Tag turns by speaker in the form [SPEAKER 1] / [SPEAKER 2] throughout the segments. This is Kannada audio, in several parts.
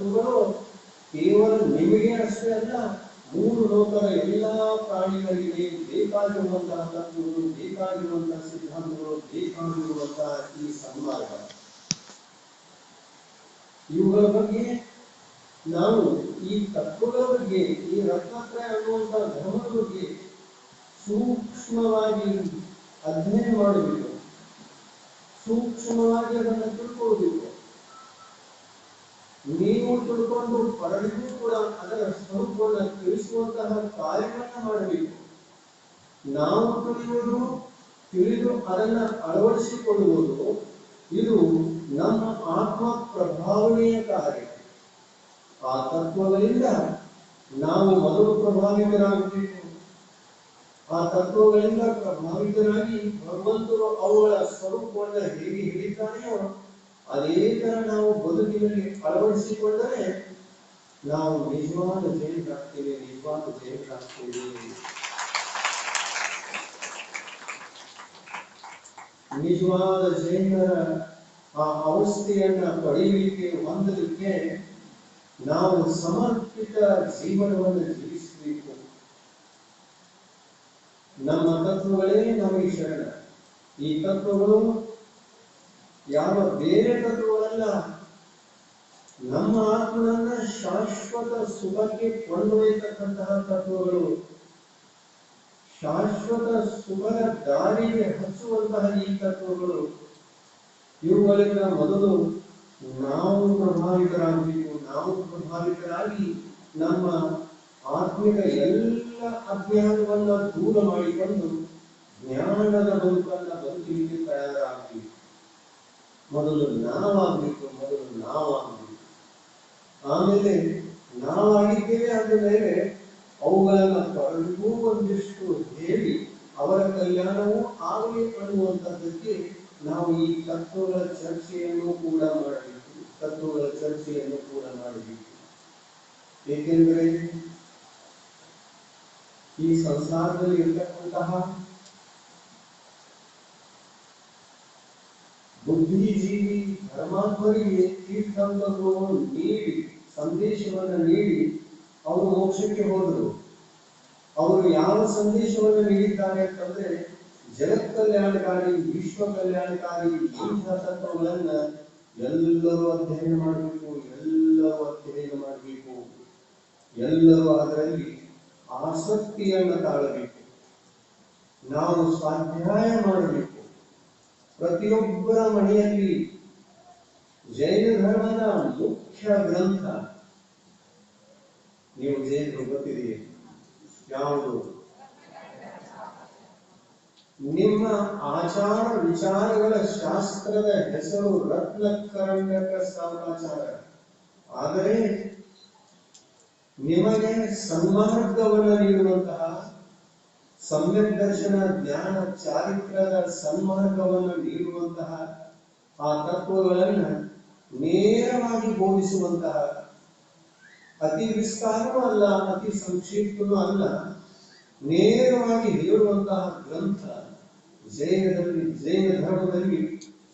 [SPEAKER 1] ತತ್ವಗಳು ಕೇವಲ ನಿಮಗೆ ಅಷ್ಟೇ ಅಲ್ಲ, ಮೂರು ಲೋಕದ ಎಲ್ಲಾ ಪ್ರಾಣಿಗಳಿಗೆ ಬೇಕಾಗಿರುವಂತಹ ತತ್ವಗಳು, ಬೇಕಾಗಿರುವಂತಹ ಸಿದ್ಧಾಂತಗಳು, ಬೇಕಾಗಿರುವಂತಹ ಈ ಸನ್ಮಾರ್ಗ, ಇವುಗಳ ಬಗ್ಗೆ ನಾವು ಈ ತತ್ವಗಳ ಬಗ್ಗೆ, ಈ ರತ್ನತ್ರಯ ಅನ್ನುವಂತಹ ಧರ್ಮದ ಬಗ್ಗೆ ಸೂಕ್ಷ್ಮವಾಗಿ ಅಧ್ಯಯನ ಮಾಡಬೇಕು, ಸೂಕ್ಷ್ಮವಾಗಿ ಅದನ್ನು ತಿಳ್ಕೊಳ್ಬೇಕು. ನೀವು ತಿಳ್ಕೊಂಡು ಪರರಿಗೂ ಕೂಡ ಅದರ ಸ್ವರೂಪವನ್ನು ತಿಳಿಸುವಂತಹ ಕಾರ್ಯವನ್ನು ಮಾಡಬೇಕು. ನಾವು ತಿಳಿದು ಅದನ್ನ ಅಳವಡಿಸಿಕೊಳ್ಳುವುದು ಇದು ನಮ್ಮ ಆತ್ಮ ಪ್ರಭಾವನೆಯ ಕಾರ್ಯ. ಆ ತತ್ವಗಳಿಂದ ನಾವು ಮೊದಲು ಪ್ರಭಾವಿತರಾಗಬೇಕು. ಆ ತತ್ವಗಳಿಂದ ಪ್ರಭಾವಿತರಾಗಿ ಭಗವಂತರು ಅವುಗಳ ಸ್ವರೂಪವನ್ನು ಹೇಗೆ ಹೇಳಿದ್ದಾನೆಯೋ ಅದೇ ತರ ನಾವು ಬದುಕಿನಲ್ಲಿ ಅಳವಡಿಸಿಕೊಂಡರೆ ನಾವು ನಿಜವಾದ ಜಯರಾಗ್ತೇವೆ, ನಿಜವಾದ ಜಯರಾಗ್ತೇವೆ. ನಿಜವಾದ ಜೈನರ ಆ ಅವಸ್ಥೆಯನ್ನ ಪಡೆಯಲಿಕ್ಕೆ, ಹೊಂದಲಿಕ್ಕೆ ನಾವು ಸಮರ್ಪಿತ ಜೀವನವನ್ನು ಜೀವಿಸಬೇಕು. ನಮ್ಮ ತತ್ವಗಳೇ ನಮಗೆ ಶರಣ. ಈ ತತ್ವಗಳು ಯಾವ ಬೇರೆ ತತ್ವಗಳಲ್ಲ, ನಮ್ಮ ಆತ್ಮನನ್ನ ಶಾಶ್ವತ ಸುಖಕ್ಕೆ ಕೊಂಡೊಯ್ಯತಕ್ಕಂತಹ ತತ್ವಗಳು, ಶಾಶ್ವತ ಸುಖದ ದಾರಿಗೆ ಹಚ್ಚುವಂತಹ ಈ ತತ್ವಗಳು. ಇವುಗಳಿಂದ ಮೊದಲು ನಾವು ಪ್ರಭಾವಿತರಾಗಬೇಕು. ನಾವು ಪ್ರಭಾವಿತರಾಗಿ ನಮ್ಮ ಆತ್ಮಿಕ ಎಲ್ಲ ಅಜ್ಞಾನವನ್ನ ದೂರ ಮಾಡಿಕೊಂಡು ಜ್ಞಾನದ ಬದುಕನ್ನ ಬದುಕಲಿಕ್ಕೆ ತಯಾರಾಗಬೇಕು. ಮೊದಲು ನಾವಾಗಬೇಕು. ಆಮೇಲೆ ನಾವಾಗಿದ್ದೇವೆ ಅಂದ ಮೇಲೆ ಅವುಗಳನ್ನ ಪರರಿಗೂ ಒಂದಿಷ್ಟು ಹೇಳಿ ಅವರ ಕಲ್ಯಾಣವೂ ಆಗಲಿ ಅನ್ನುವಂಥದ್ದಕ್ಕೆ ನಾವು ಈ ತತ್ವಗಳ ಚರ್ಚೆಯನ್ನು ಕೂಡ ಮಾಡಬೇಕು. ಏಕೆಂದರೆ ಈ ಸಂಸಾರದಲ್ಲಿ ಇರತಕ್ಕಂತಹ ಬುದ್ಧಿಜೀವಿ ಧರ್ಮಾತ್ಮರಿಗೆ ತೀರ್ಥಂಕರು ನೀಡಿ, ಸಂದೇಶವನ್ನು ನೀಡಿ ಅವರು ಮೋಕ್ಷಕ್ಕೆ ಹೋದರು. ಅವರು ಯಾವ ಸಂದೇಶವನ್ನು ನೀಡಿದ್ದಾರೆ ಅಂತಂದ್ರೆ, ಜಗತ್ ಕಲ್ಯಾಣಕಾರಿ, ವಿಶ್ವ ಕಲ್ಯಾಣಕಾರಿ ಇಂಥ ತತ್ವಗಳನ್ನ ಎಲ್ಲರೂ ಅಧ್ಯಯನ ಮಾಡಬೇಕು, ಎಲ್ಲರೂ ಅದರಲ್ಲಿ ಆಸಕ್ತಿಯನ್ನು ತಾಳಬೇಕು. ನಾವು ಸ್ವಾಧ್ಯಾಯ ಮಾಡಬೇಕು. ಪ್ರತಿಯೊಬ್ಬರ ಮನೆಯಲ್ಲಿ ಜೈನ ಧರ್ಮದ ಮುಖ್ಯ ಗ್ರಂಥ, ನೀವು ಜೈನರು ಗೊತ್ತಿದೆಯೇ ಯಾವುದು? ನಿಮ್ಮ ಆಚಾರ ವಿಚಾರಗಳ ಶಾಸ್ತ್ರದ ಹೆಸರು ರತ್ನಕರಂಡಕ ಸಾಮಾಚಾರ. ಆದರೆ ನಿಮಗೆ ಸನ್ಮಾರ್ಗವನ್ನು ನೀಡುವಂತಹ, ಸಮ್ಯಕ್ ದರ್ಶನ ಜ್ಞಾನ ಚಾರಿತ್ರ್ಯದ ಸನ್ಮಾರ್ಗವನ್ನು ನೀಡುವಂತಹ ಆ ತತ್ವಗಳನ್ನು ನೇರವಾಗಿ ಬೋಧಿಸುವಂತಹ, ಅತಿ ವಿಸ್ತಾರವೂ ಅಲ್ಲ, ಅತಿ ಸಂಕ್ಷಿಪ್ತವೂ ಅಲ್ಲ, ನೇರವಾಗಿ ಹೇಳುವಂತಹ ಗ್ರಂಥ ಜೈನ ಧರ್ಮದಲ್ಲಿ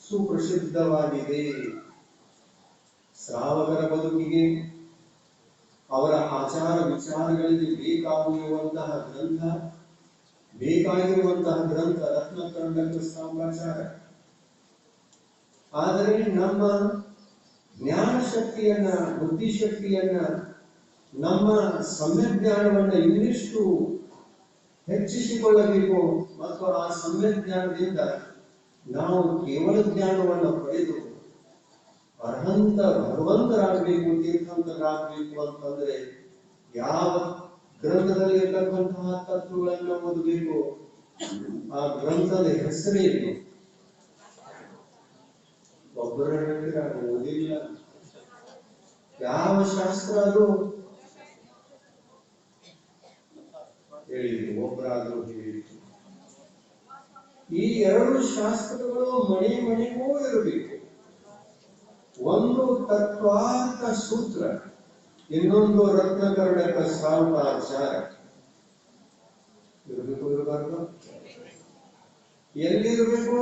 [SPEAKER 1] ಸುಪ್ರಸಿದ್ಧವಾಗಿದೆ. ಶ್ರಾವಕರ ಬದುಕಿಗೆ, ಅವರ ಆಚಾರ ವಿಚಾರಗಳಿಗೆ ಬೇಕಾಗಿರುವಂತಹ ಗ್ರಂಥ ರತ್ನಕರಂಡಕ ಸಾಮಾಚಾರ. ಆದರೆ ನಮ್ಮ ಜ್ಞಾನ ಶಕ್ತಿಯನ್ನ, ಬುದ್ಧಿಶಕ್ತಿಯನ್ನ, ನಮ್ಮ ಸಮ್ಯಕ್ ಜ್ಞಾನವನ್ನ ಇನ್ನಿಷ್ಟು ಹೆಚ್ಚಿಸಿಕೊಳ್ಳಬೇಕು. ಮತ್ತು ಆ ಸಮ್ಯಕ್ ಜ್ಞಾನದಿಂದ ನಾವು ಕೇವಲ ಜ್ಞಾನವನ್ನು ಪಡೆದು ಭಗವಂತರಾಗಬೇಕು, ತೀರ್ಥಂಕರಾಗಬೇಕು ಅಂತಂದ್ರೆ ಯಾವ ಗ್ರಂಥದಲ್ಲಿ ಇರತಕ್ಕಂತಹ ತತ್ವಗಳನ್ನು ಓದಬೇಕು. ಆ ಗ್ರಂಥದ ಹೆಸರೇನು? ಒಬ್ಬರ ಓದಿಲ್ಲ. ಯಾವ ಶಾಸ್ತ್ರ ಅದು ಹೇಳಿದ್ರು? ಒಬ್ಬರಾದ್ರೂ ಹೇಳಿದ್ರು. ಈ ಎರಡು ಶಾಸ್ತ್ರಗಳು ಮನೆಗೂ ಇರಬೇಕು. ಒಂದು ತತ್ವಾರ್ಥ ಸೂತ್ರ, ಇನ್ನೊಂದು ರತ್ನಕರ್ಣಕ ಸಾವಕಾಚಾರ. ಇರಬಾರ್ದು? ಎಲ್ಲಿರಬೇಕು?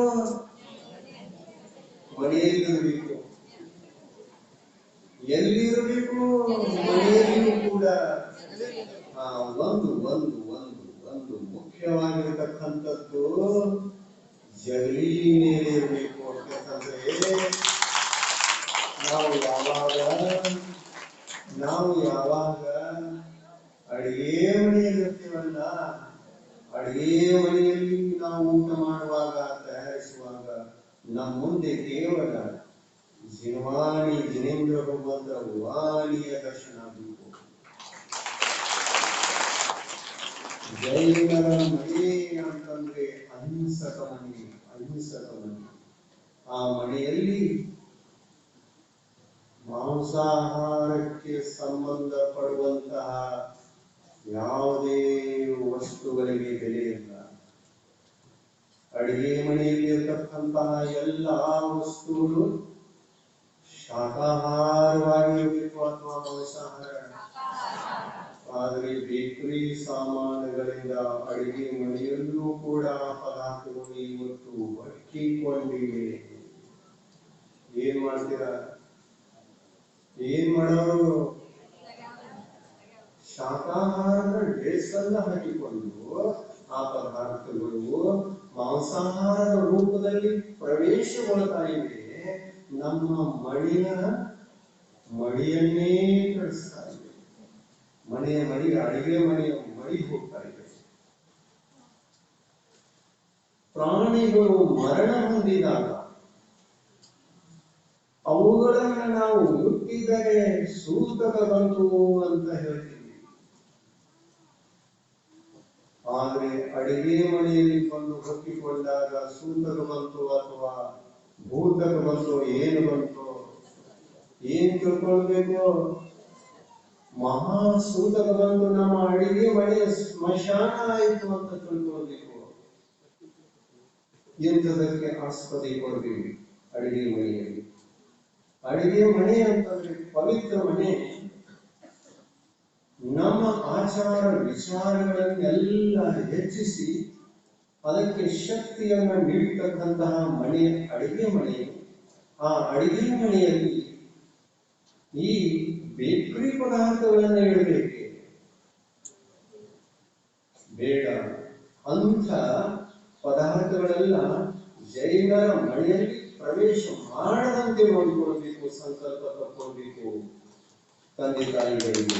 [SPEAKER 1] ಮನೆಯಲ್ಲಿರಬೇಕು. ಎಲ್ಲಿರಬೇಕು? ಮನೆಯಲ್ಲಿಯೂ ಕೂಡ. ಒಂದು ಒಂದು ಒಂದು ಒಂದು ಮುಖ್ಯವಾಗಿರತಕ್ಕಂಥದ್ದು ಜಗಲಿ ಮೇಲೆ ಇರಬೇಕು. ಯಾಕಂತಂದ್ರೆ ನಾವು ಯಾವಾಗ ಅಡಿಗೆ ಮನೆಯಲ್ಲಿರ್ತೀವಲ್ಲ, ಅಡಿಗೆ ಮನೆಯಲ್ಲಿ ನಾವು ಊಟ ಮಾಡುವಾಗ, ತಯಾರಿಸುವಾಗ ನಮ್ಮ ಮುಂದೆ ಕೇವಲ ಜಿನವಾಣಿ ಜಿನೇಂದ್ರ ಭಗವಂತರ ವಾಣಿಯ ದರ್ಶನ ಆಗಬೇಕು. ಜೈನರ ಮನೆ ಅಂತಂದ್ರೆ ಅಹಿಂಸಕ ಮನೆ, ಅಹಿಂಸಕ ಮನೆ. ಆ ಮನೆಯಲ್ಲಿ ಮಾಂಸಾಹಾರಕ್ಕೆ ಸಂಬಂಧಪಡುವಂತಹ ಯಾವುದೇ ವಸ್ತುಗಳಿಗೆ ಬೆಲೆ ಇಲ್ಲ. ಅಡಿಗೆ ಮನೆಯಲ್ಲಿ ಇರತಕ್ಕಂತಹ ಎಲ್ಲ ವಸ್ತುಗಳು ಶಾಕಾಹಾರವಾಗಿರಬೇಕು ಅಥವಾ ಮಾಂಸಾಹಾರ. ಆದರೆ ಬೇಕರಿ ಸಾಮಾನುಗಳಿಂದ ಅಡಿಗೆ ಮನೆಯಲ್ಲೂ ಕೂಡ ಪದಾರ್ಥಗಳು ಇವತ್ತು ಹೊಕ್ಕಿಕೊಂಡಿವೆ. ಏನ್ ಮಾಡ್ತೀರಾ? ಏನ್ ಮಾಡೋರು? ಶಾಕಾಹಾರದ ಡ್ರೆಸ್ಸನ್ನ ಹಾಕಿಕೊಂಡು ಆ ಪದಾರ್ಥಗಳು ಮಾಂಸಾಹಾರದ ರೂಪದಲ್ಲಿ ಪ್ರವೇಶಗೊಳ್ತಾ ಇವೆ. ನಮ್ಮ ಮಡಿಯನ್ನೇ ಕಳಿಸ್ತಾ ಇವೆ. ಅಡಿಗೆ ಮನೆಯ ಮಡಿ ಹೋಗ್ತಾ ಇದೆ. ಪ್ರಾಣಿಗಳು ಮರಣ ಹೊಂದಿದಾಗ ಅವುಗಳನ್ನ ನಾವು ಮುಟ್ಟಿದರೆ ಸೂತಕ ಬಂತು ಅಂತ ಹೇಳ್ತೀವಿ. ಆದ್ರೆ ಅಡಿಗೆ ಮನೆಯಲ್ಲಿ ಬಂದು ಹೊಕ್ಕಿಕೊಂಡಾಗ ಸೂತಕ ಬಂತು ಅಥವಾ ಭೂತಕ ಬಂತು, ಏನು ಬಂತು? ಏನ್ ತಿಳ್ಕೊಳ್ಬೇಕು? ಮಹಾಸೂತಕ ಬಂದು ನಮ್ಮ ಅಡಿಗೆ ಮನೆಯ ಸ್ಮಶಾನ ಆಯಿತು ಅಂತ ತಿಳ್ಕೊಳ್ಬೇಕು. ಎಂಥದಕ್ಕೆ ಆಸ್ಪದೆ ಕೊಡ್ತೀವಿ ಅಡಿಗೆ ಮನೆಯಲ್ಲಿ. ಅಡಿಗೆ ಮನೆ ಅಂತಂದ್ರೆ ಪವಿತ್ರ ಮನೆ. ನಮ್ಮ ಆಚಾರ ವಿಚಾರಗಳನ್ನೆಲ್ಲ ಹೆಚ್ಚಿಸಿ ಅದಕ್ಕೆ ಶಕ್ತಿಯನ್ನ ನೀಡತಕ್ಕಂತಹ ಮನೆ ಅಡಿಗೆ ಮನೆ. ಆ ಅಡಿಗೆ ಮನೆಯಲ್ಲಿ ಈ ಬೇಕರಿ ಪದಾರ್ಥಗಳನ್ನ ಇಡಬೇಕೆ? ಬೇಡ. ಅಂಥ ಪದಾರ್ಥಗಳೆಲ್ಲ ಜೈನರ ಮನೆಯಲ್ಲಿ ಪ್ರವೇಶ ಮಾಡದಂತೆ ನೋಡಿಕೊಳ್ಬೇಕು, ಸಂಕಲ್ಪ ತಕ್ಕೊಳ್ಬೇಕು ತಂದೆ ತಾಯಿಗಳಿಗೆ.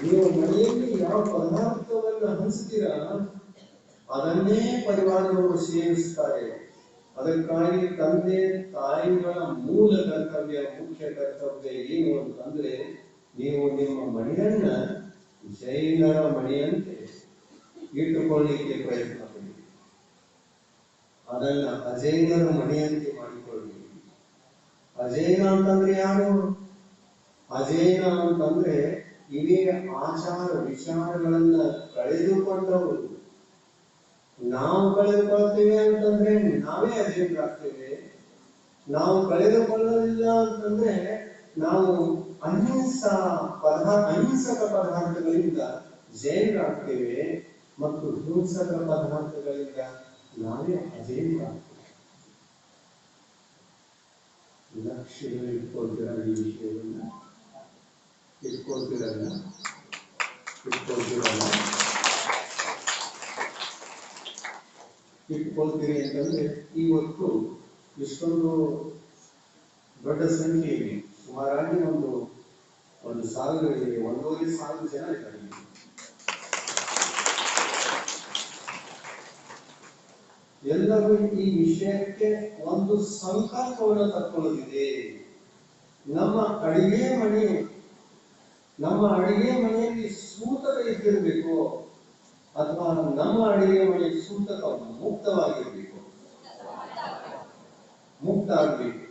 [SPEAKER 1] ನೀವು ಮನೆಯಲ್ಲಿ ಯಾವ ಪದಾರ್ಥವನ್ನು ಹಂಚ್ತೀರಾ ಅದನ್ನೇ ಪರಿವಾರದವರು ಸೇವಿಸ್ತಾರೆ. ಅದಕ್ಕಾಗಿ ತಂದೆ ತಾಯಿಗಳ ಮೂಲ ಕರ್ತವ್ಯ, ಮುಖ್ಯ ಕರ್ತವ್ಯ ಏನು ಅಂತಂದ್ರೆ, ನೀವು ನಿಮ್ಮ ಮನೆಯನ್ನ ಜೈನರ ಮನೆಯಂತೆ ಇಟ್ಟುಕೊಳ್ಳಲಿಕ್ಕೆ ಪ್ರಯತ್ನ ಪಡಿ. ಅದನ್ನ ಅಜೈನರ ಮನೆಯಂತೆ ಮಾಡಿಕೊಳ್ಳಿ. ಅಜೈನ ಅಂತಂದ್ರೆ ಯಾರು? ಅಜೈನ ಅಂತಂದ್ರೆ ಇವೇ ಆಚಾರ ವಿಚಾರಗಳನ್ನ ಕಳೆದುಕೊಂಡವರು. ನಾವು ಕಳೆದುಕೊಳ್ತೇವೆ ಅಂತಂದ್ರೆ ನಾವೇ ಅಜೈನರಾಗ್ತೇವೆ. ನಾವು ಕಳೆದುಕೊಳ್ಳಲಿಲ್ಲ ಅಂತಂದ್ರೆ ನಾವು ಅಹಿಂಸಕ ಪದಾರ್ಥಗಳಿಂದ ಜೈನರಾಗ್ತೇವೆ ಮತ್ತು ಹಿಂಸಕ ಪದಾರ್ಥಗಳಿಂದ ನಾವೇ ಅಜೈನರಾಗ್ತೇವೆ. ಲಕ್ಷ್ಯಗಳು ಇಟ್ಕೊಳ್ತೀರ ಈ ವಿಷಯವನ್ನ? ಇಟ್ಕೊಳ್ತೀರಲ್ಲ? ಇಟ್ಕೊಳ್ತೀರಿ ಅಂತಂದ್ರೆ ಇವತ್ತು ಇಷ್ಟೊಂದು ದೊಡ್ಡ ಸಂಖ್ಯೆ ಇದೆ. ಸುಮಾರಾಗಿ ಒಂದು 1,000 ಇದೆ, 1,500 ಜನ ಇದ್ದಾರೆ. ಎಲ್ಲರೂ ಈ ವಿಷಯಕ್ಕೆ ಒಂದು ಸಂಕಲ್ಪವನ್ನು ತಕ್ಕೊಳ್ಳೋದಿದೆ. ನಮ್ಮ ಅಡಿಗೆ ಮನೆಯಲ್ಲಿ ಸೂತಕ ಇದ್ದಿರಬೇಕು ಅಥವಾ ನಮ್ಮ ಅಡಿಗೆ ಮನೆ ಸೂತಕ ಮುಕ್ತವಾಗಿರ್ಬೇಕು, ಮುಕ್ತ ಆಗ್ಬೇಕು.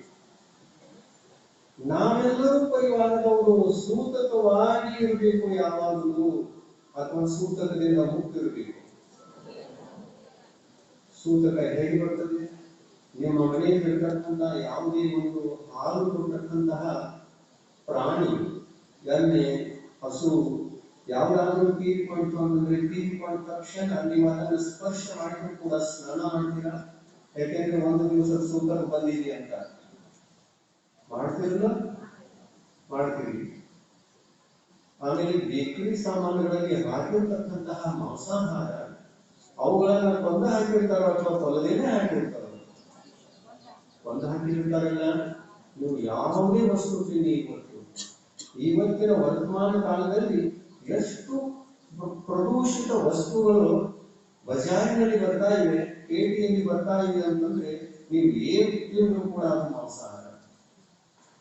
[SPEAKER 1] ನಾವೆಲ್ಲರೂ ಪರಿವಾರದವರು ಸೂತಕವಾಗಿ ಇರಬೇಕು ಯಾವಾಗಲೂ, ಅಥವಾ ಸೂತಕದಿಂದ ಮುಕ್ತ ಇರಬೇಕು. ಸೂತಕ ಹೇಗೆ ಬರ್ತದೆ? ನಿಮ್ಮ ಮನೆಯಲ್ಲಿರ್ತಕ್ಕಂಥ ಯಾವುದೇ ಒಂದು ಹಾಲು ಕೊಡ್ತಕ್ಕಂತಹ ಪ್ರಾಣಿ, ಎಮ್ಮೆ, ಹಸು ಯಾವ್ದಾದ್ರೂ ತೀರ್ಕೊಂಡು ಅಂತಂದ್ರೆ ತೀರ್ಕೊಂಡ ತಕ್ಷಣ ನೀವು ಅದನ್ನು ಸ್ಪರ್ಶ ಮಾಡಿದ್ರು ಕೂಡ ಸ್ನಾನ ಮಾಡ್ತೀರಾ? ಯಾಕೆಂದ್ರೆ ಒಂದು ದಿವಸ ಸೂತಕ ಬಂದಿದೆ ಅಂತ. ಮಾಡ್ತಿರಲ್ಲ, ಮಾಡ್ತೀರಿ. ಆಮೇಲೆ ಬೇಕರಿ ಸಾಮಾನುಗಳಲ್ಲಿ ಹಾಕಿರ್ತಕ್ಕಂತಹ ಮಾಂಸಾಹಾರ ಅವುಗಳನ್ನ ಕೊಂದು ಹಾಕಿರ್ತಾರ ಅಥವಾ ಕೊಲ್ಲದೇನೆ ಹಾಕಿರ್ತಾರ. ಕೊಂದು ಹಾಕಿರ್ತಾರಲ್ಲ, ನೀವು ಯಾವುದೇ ವಸ್ತು ತಿನ್ನಿ ಇವತ್ತಿನ ವರ್ತಮಾನ ಕಾಲದಲ್ಲಿ ಎಷ್ಟು ಪ್ರದೂಷಿತ ವಸ್ತುಗಳು ಬಜಾರಿನಲ್ಲಿ ಬರ್ತಾ ಇವೆ, ಪೇಟೆಯಲ್ಲಿ ಬರ್ತಾ ಇವೆ ಅಂತಂದ್ರೆ ನೀವು ಏನ್ ತಿಂದ್ರು ಕೂಡ ಅದು ಮಾಂಸಾಹಾರ.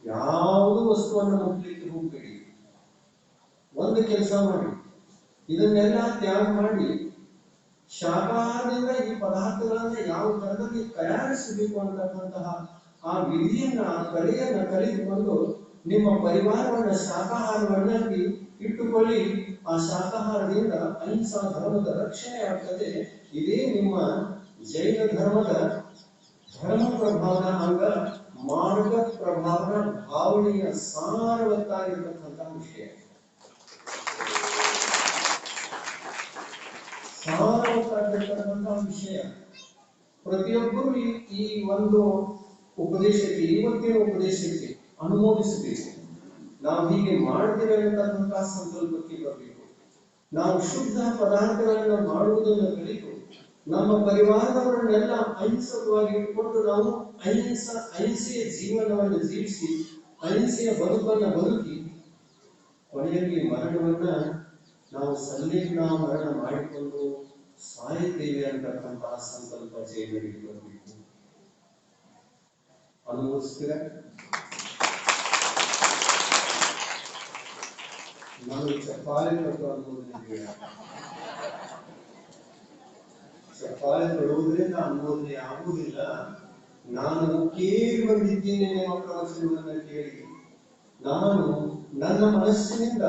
[SPEAKER 1] ಯಾವುದು ವಸ್ತುವನ್ನು ಮುಟ್ಲಿಕ್ಕೆ ಹೋಗ್ಬೇಡಿ. ಒಂದು ಕೆಲಸ ಮಾಡಿ, ಇದನ್ನೆಲ್ಲ ತ್ಯಾಗ ಮಾಡಿ ಶಾಖಾಹಾರದಿಂದ ಈ ಪದಾರ್ಥಗಳನ್ನ ಯಾವ ತರದಲ್ಲಿ ತಯಾರಿಸಬೇಕು ಅಂತಕ್ಕಂತಹ ಆ ವಿಧಿಯನ್ನ, ಆ ಕಲೆಯನ್ನ ಕಲಿತುಕೊಂಡು ನಿಮ್ಮ ಪರಿವಾರವನ್ನ ಶಾಖಾಹಾರವನ್ನಾಗಿ ಇಟ್ಟುಕೊಳ್ಳಿ. ಆ ಶಾಖಾಹಾರದಿಂದ ಅಹಿಂಸಾ ಧರ್ಮದ ರಕ್ಷಣೆ ಆಗ್ತದೆ. ಇದೇ ನಿಮ್ಮ ಜೈನ ಧರ್ಮದ ಧರ್ಮ ಪ್ರಭಾವನ ಅಂಗ, ಮಾರ್ಗ ಪ್ರಭಾವನ ಭಾವನೆಯ ಸಾರವತ್ತಾಗಿರತಕ್ಕಂತಹ ವಿಷಯ. ಸಾರವತ್ತಾಗಿರ್ತಕ್ಕಂತಹ ವಿಷಯ ಪ್ರತಿಯೊಬ್ಬರು ಈ ಒಂದು ಉಪದೇಶಕ್ಕೆ, ಇವತ್ತಿನ ಉಪದೇಶಕ್ಕೆ ಅನುಮೋದಿಸಬೇಕು. ನಾವು ಹೀಗೆ ಮಾಡ್ತೇವೆ ಅಂತಕ್ಕಂತಹ ಸಂಕಲ್ಪಕ್ಕೆ ಬರಬೇಕು. ನಾವು ಶುದ್ಧ ಪದಾರ್ಥಗಳನ್ನು ಮಾಡುವುದನ್ನು ಕಲಿತು ನಮ್ಮ ಪರಿವಾರದವರನ್ನೆಲ್ಲ ಅಹಿಂಸಕವಾಗಿ ಇಟ್ಕೊಂಡು ನಾವು ಅಹಿಂಸೆಯ ಜೀವನವನ್ನು ಜೀವಿಸಿ ಅಹಿಂಸೆಯ ಬದುಕನ್ನು ಬದುಕಿ ಕೊನೆಯಲ್ಲಿ ಮರಣವನ್ನ ನಾವು ಸಂಲೇಖನ ಮರಣ ಮಾಡಿಕೊಂಡು ಸಾಯುತ್ತೇವೆ ಅಂತಕ್ಕಂತಹ ಸಂಕಲ್ಪ ಜೈನರಿಗೆ ಬರಬೇಕು. ಅನುಭವಿಸ್ತೀರ? ನಾನು ಚಪ್ಪಾಳೆ ಕೊಟ್ಟು ಅನುಮೋದನೆ ಬೇಡ. ಚಪ್ಪಾಳೆ ಕೊಡುವುದರಿಂದ ಅನುಮೋದನೆ ಆಗುವುದಿಲ್ಲ. ನಾನು ಕೇಳಿ ಬಂದಿದ್ದೇನೆ ನಿಮ್ಮ ಪ್ರವಚನವನ್ನು ಕೇಳಿ. ನಾನು ನನ್ನ ಮನಸ್ಸಿನಿಂದ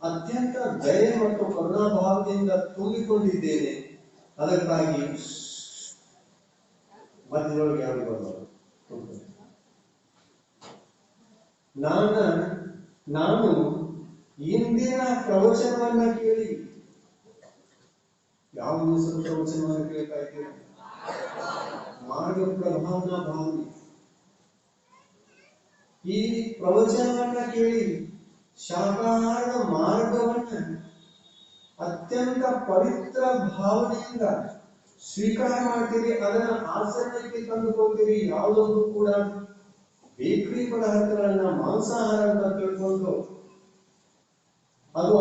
[SPEAKER 1] ಅತ್ಯಂತ ದಯೆ ಮತ್ತು ಕರುಣಾಭಾವದಿಂದ ತುಂಬಿಕೊಂಡಿದ್ದೇನೆ. ಅದಕ್ಕಾಗಿ ಮಧ್ಯದೊಳಗೆ ಯಾರು ಬರೋದು? ನಾನು ಇಂದಿನ ಪ್ರವಚನವನ್ನ ಕೇಳಿ, ಯಾವ ದಿವಸದ ಪ್ರವಚನವನ್ನು ಕೇಳ್ತಾ ಇದ್ದೇನೆ? ಮಾರ್ಗ ಪ್ರಭಾವನ ಭಾವನೆ. ಈ ಪ್ರವಚನವನ್ನ ಕೇಳಿ ಶಾಖಾಹಾರದ ಮಾರ್ಗವನ್ನ ಅತ್ಯಂತ ಪವಿತ್ರ ಭಾವನೆಯಿಂದ ಸ್ವೀಕಾರ ಮಾಡ್ತೀರಿ, ಅದನ್ನ ಆಚರಣೆಗೆ ತಂದುಕೊಳ್ತೀರಿ. ಯಾವುದೊಂದು ಕೂಡ ಬೇಕರಿ ಪದಾರ್ಥಗಳನ್ನ ಮಾಂಸಾಹಾರ ಅಂತ ತಿಳ್ಕೊಂಡು ಅದು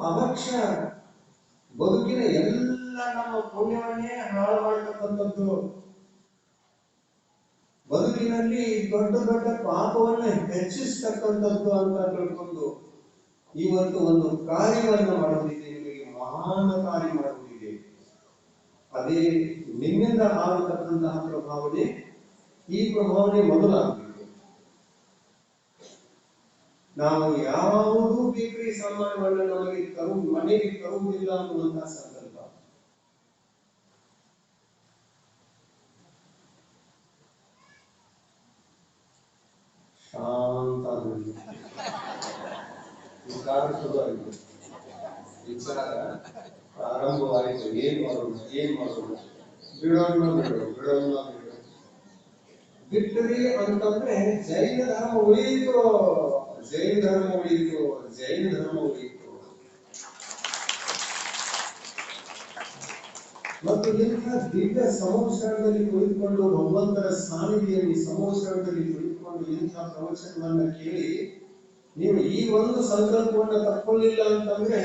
[SPEAKER 1] ಅವಕ್ಷ ಬದುಕಿನ ಎಲ್ಲ ನಮ್ಮ ಪುಣ್ಯವನ್ನೇ ಹಾಳು ಮಾಡತಕ್ಕಂಥದ್ದು. ಬದುಕಿನಲ್ಲಿ ದೊಡ್ಡ ದೊಡ್ಡ ಪಾಪವನ್ನ ಹೆಚ್ಚಿಸ್ತಕ್ಕಂಥದ್ದು ಅಂತ ತಿಳ್ಕೊಂಡು ಇವತ್ತು ಒಂದು ಕಾರ್ಯವನ್ನ ಮಾಡುವುದಿದೆ, ನಿಮಗೆ ಮಹಾನ್ ಕಾರ್ಯ ಮಾಡುವುದಿದೆ. ಅದೇ ನಿಮ್ಮಿಂದ ಆಗತಕ್ಕಂತಹ ಪ್ರಭಾವನೆ. ಈ ಪ್ರಭಾವನೆ ಮೊದಲಾಗಬೇಕು. ನಾವು ಯಾವುದೂ ಬೇಕರಿ ಸಾಮಾನುಗಳನ್ನ ಮನೆಗೆ ತರುವುದಿಲ್ಲ ಅನ್ನುವಂತಹ ಸಂಕಲ್ಪ. ಶಾಂತ ವಿಚಾರ ಶುರುವಾಯಿತು, ವಿಚಾರ ಪ್ರಾರಂಭವಾಯಿತು. ಏನ್ ಮಾಡೋದು ಬಿಡೋಣ. ಬಿಟ್ಟರಿ ಅಂತಂದ್ರೆ ಜೈನ ಧರ್ಮ ಉಳಿಯಿತು. ಮತ್ತು ಇಂಥ ದಿವ್ಯ ಸಮೋಷಣದಲ್ಲಿ ಕುಳಿತುಕೊಂಡು ಭಗವಂತರ ಸಾನ್ನಿಧ್ಯದಲ್ಲಿ ಸಮೋಷಣದಲ್ಲಿ ಕುಳಿತುಕೊಂಡು ಇಂಥ ಪ್ರವಚನವನ್ನ ಕೇಳಿ ನೀವು ಈ ಒಂದು ಸಂಕಲ್ಪವನ್ನ ತಕ್ಕೊಳ್ಳಿಲ್ಲ ಅಂತಂದ್ರೆ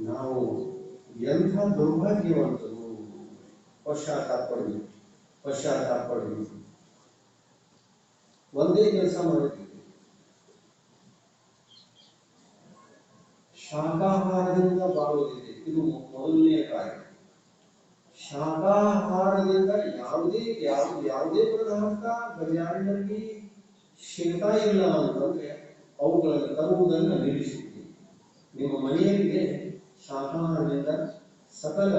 [SPEAKER 1] ನಾವು ಎಂಥ ದುರ್ಭಾಗ್ಯವಂತರು. ಪಶ್ಚಾತ್ತಾಪ ಪಡಬೇಕು. ಒಂದೇ ಕೆಲಸ ಮಾಡುತ್ತೀವಿ, ಶಾಖಾಹಾರದಿಂದ ಬಾಳುವುದಿದೆ. ಇದು ಮೊದಲನೆಯ ಕಾರ್ಯ. ಶಾಖಾಹಾರದಿಂದ ಯಾವುದೇ ಪದಾರ್ಥ ಬಜಾರಿನಲ್ಲಿ ಸಿಗ್ತಾ ಇಲ್ಲ ಅಂತಂದ್ರೆ ಅವುಗಳನ್ನು ತರುವುದನ್ನು ನಿಲ್ಲಿಸುತ್ತೀವಿ. ನಿಮ್ಮ ಮನೆಯಲ್ಲಿದೆ ಶಾಖಾಹಾರದಿಂದ ಸಕಲ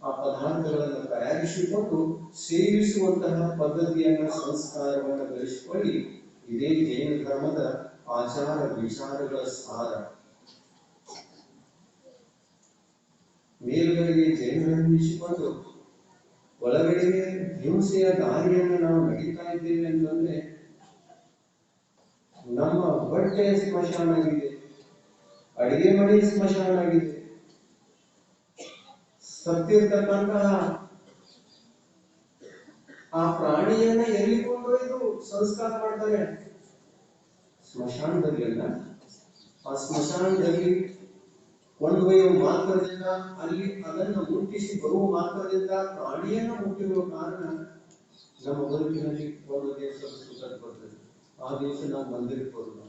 [SPEAKER 1] ಆ ಪದಾರ್ಥಗಳನ್ನು ತಯಾರಿಸಿಕೊಂಡು ಸೇವಿಸುವಂತಹ ಪದ್ಧತಿಯನ್ನ, ಸಂಸ್ಕಾರವನ್ನು ಬೆಳೆಸಿಕೊಳ್ಳಿ. ಇದೇ ಜೈನ ಧರ್ಮದ ಆಚಾರ ವಿಚಾರಗಳ ಸಾರ. ಮೇಲುಗಡೆಗೆ ಜೈನರನ್ನಿಸಿಕೊಂಡು ಒಳಗಡೆಗೆ ಹಿಂಸೆಯ ದಾರಿಯನ್ನು ನಾವು ನಡೀತಾ ಇದ್ದೇವೆ ಅಂತಂದ್ರೆ ನಮ್ಮ ಬಟ್ಟೆ ಸ್ಮಶಾನ ಆಗಿದೆ, ಅಡಿಗೆ ಮನೆ ಸ್ಮಶಾನ ಆಗಿದೆ. ಸತ್ತಿರ್ತಕ್ಕಂತಹ ಆ ಪ್ರಾಣಿಯನ್ನ ಎಲ್ಲಿ ಕೊಂಡೊಯ್ದು ಸಂಸ್ಕಾರ ಮಾಡ್ತಾರೆ? ಸ್ಮಶಾನದಲ್ಲಿ ಅಲ್ಲ. ಆ ಸ್ಮಶಾನದಲ್ಲಿ ಕೊಂಡೊಯ್ಯುವ ಮಾತ್ರದಿಂದ, ಅಲ್ಲಿ ಅದನ್ನು ಮುಟ್ಟಿಸಿ ಬರುವ ಮಾತ್ರದಿಂದ ಪ್ರಾಣಿಯನ್ನ ಮುಟ್ಟಿರುವ ಕಾರಣ ನಮ್ಮ ಬದುಕಿನಲ್ಲಿ ಒಂದು ದಿವಸ ಸುಖ ಬರ್ತದೆ. ಆ ದಿವಸ ನಾವು ಮಂದಿರಕ್ಕೆ ಬರೋದು,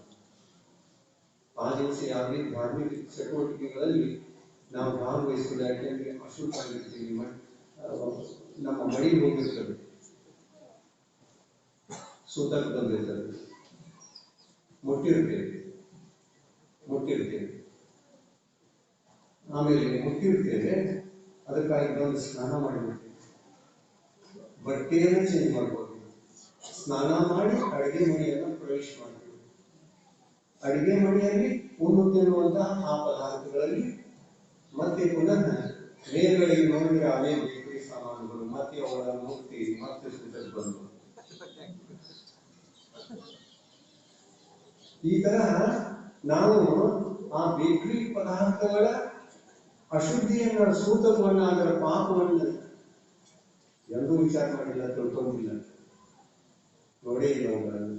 [SPEAKER 1] ಆ ದಿವಸ ಯಾವುದೇ ಧಾರ್ಮಿಕ ಚಟುವಟಿಕೆಗಳಲ್ಲಿ ನಾವು ಭಾಗವಹಿಸಿಲ್ಲ. ಯಾಕೆಂದ್ರೆ ಅಶುದ್ಧ ಆಗಿರ್ತೀವಿ, ನಮ್ಮ ಮಡಿ ಹೋಗಿರ್ತದೆ, ಸೂತಕ್ಕೆ ಬಂದಿರ್ತದೆ, ಮುಟ್ಟಿರ್ತೇವೆ. ಆಮೇಲೆ ಮುಟ್ಟಿರ್ತೇವೆ, ಅದಕ್ಕಾಗಿ ಬಂದು ಸ್ನಾನ ಮಾಡಿಬಿಡ್ತೇವೆ, ಬಟ್ಟೆಯನ್ನು ಚೇಂಜ್ ಮಾಡ್ಬೋದು, ಸ್ನಾನ ಮಾಡಿ ಅಡಿಗೆ ಮನೆಯನ್ನು ಪ್ರವೇಶ ಮಾಡ್ತೀವಿ. ಅಡಿಗೆ ಮನೆಯಲ್ಲಿ ಉಣ್ಣುತ್ತಿರುವಂತಹ ಆ ಪದಾರ್ಥಗಳಲ್ಲಿ ಮತ್ತೆ ಪುನಃ ಮೇಲ್ಗಡೆಗೆ ನೋಡಿದ್ರೆ ಅವೇ ಬೇಕರಿ ಸಾಮಾನುಗಳು, ಮತ್ತೆ ಅವರ ಮುಕ್ತಿ, ಮತ್ತೆ ಸೂತಕ್ಕೆ ಬಂದು ಈ ತರ ನಾವು ಆ ಬೇಕರಿ ಪದಾರ್ಥಗಳ ಅಶುದ್ಧಿಯನ್ನ, ಸೂತಕವನ್ನ, ಅದರ ಪಾಪವನ್ನ ಎಂದೂ ವಿಚಾರ ಮಾಡಿಲ್ಲ, ತಿಳ್ಕೊಂಡಿಲ್ಲ, ನೋಡೇ ಇಲ್ಲ ಅವುಗಳನ್ನು.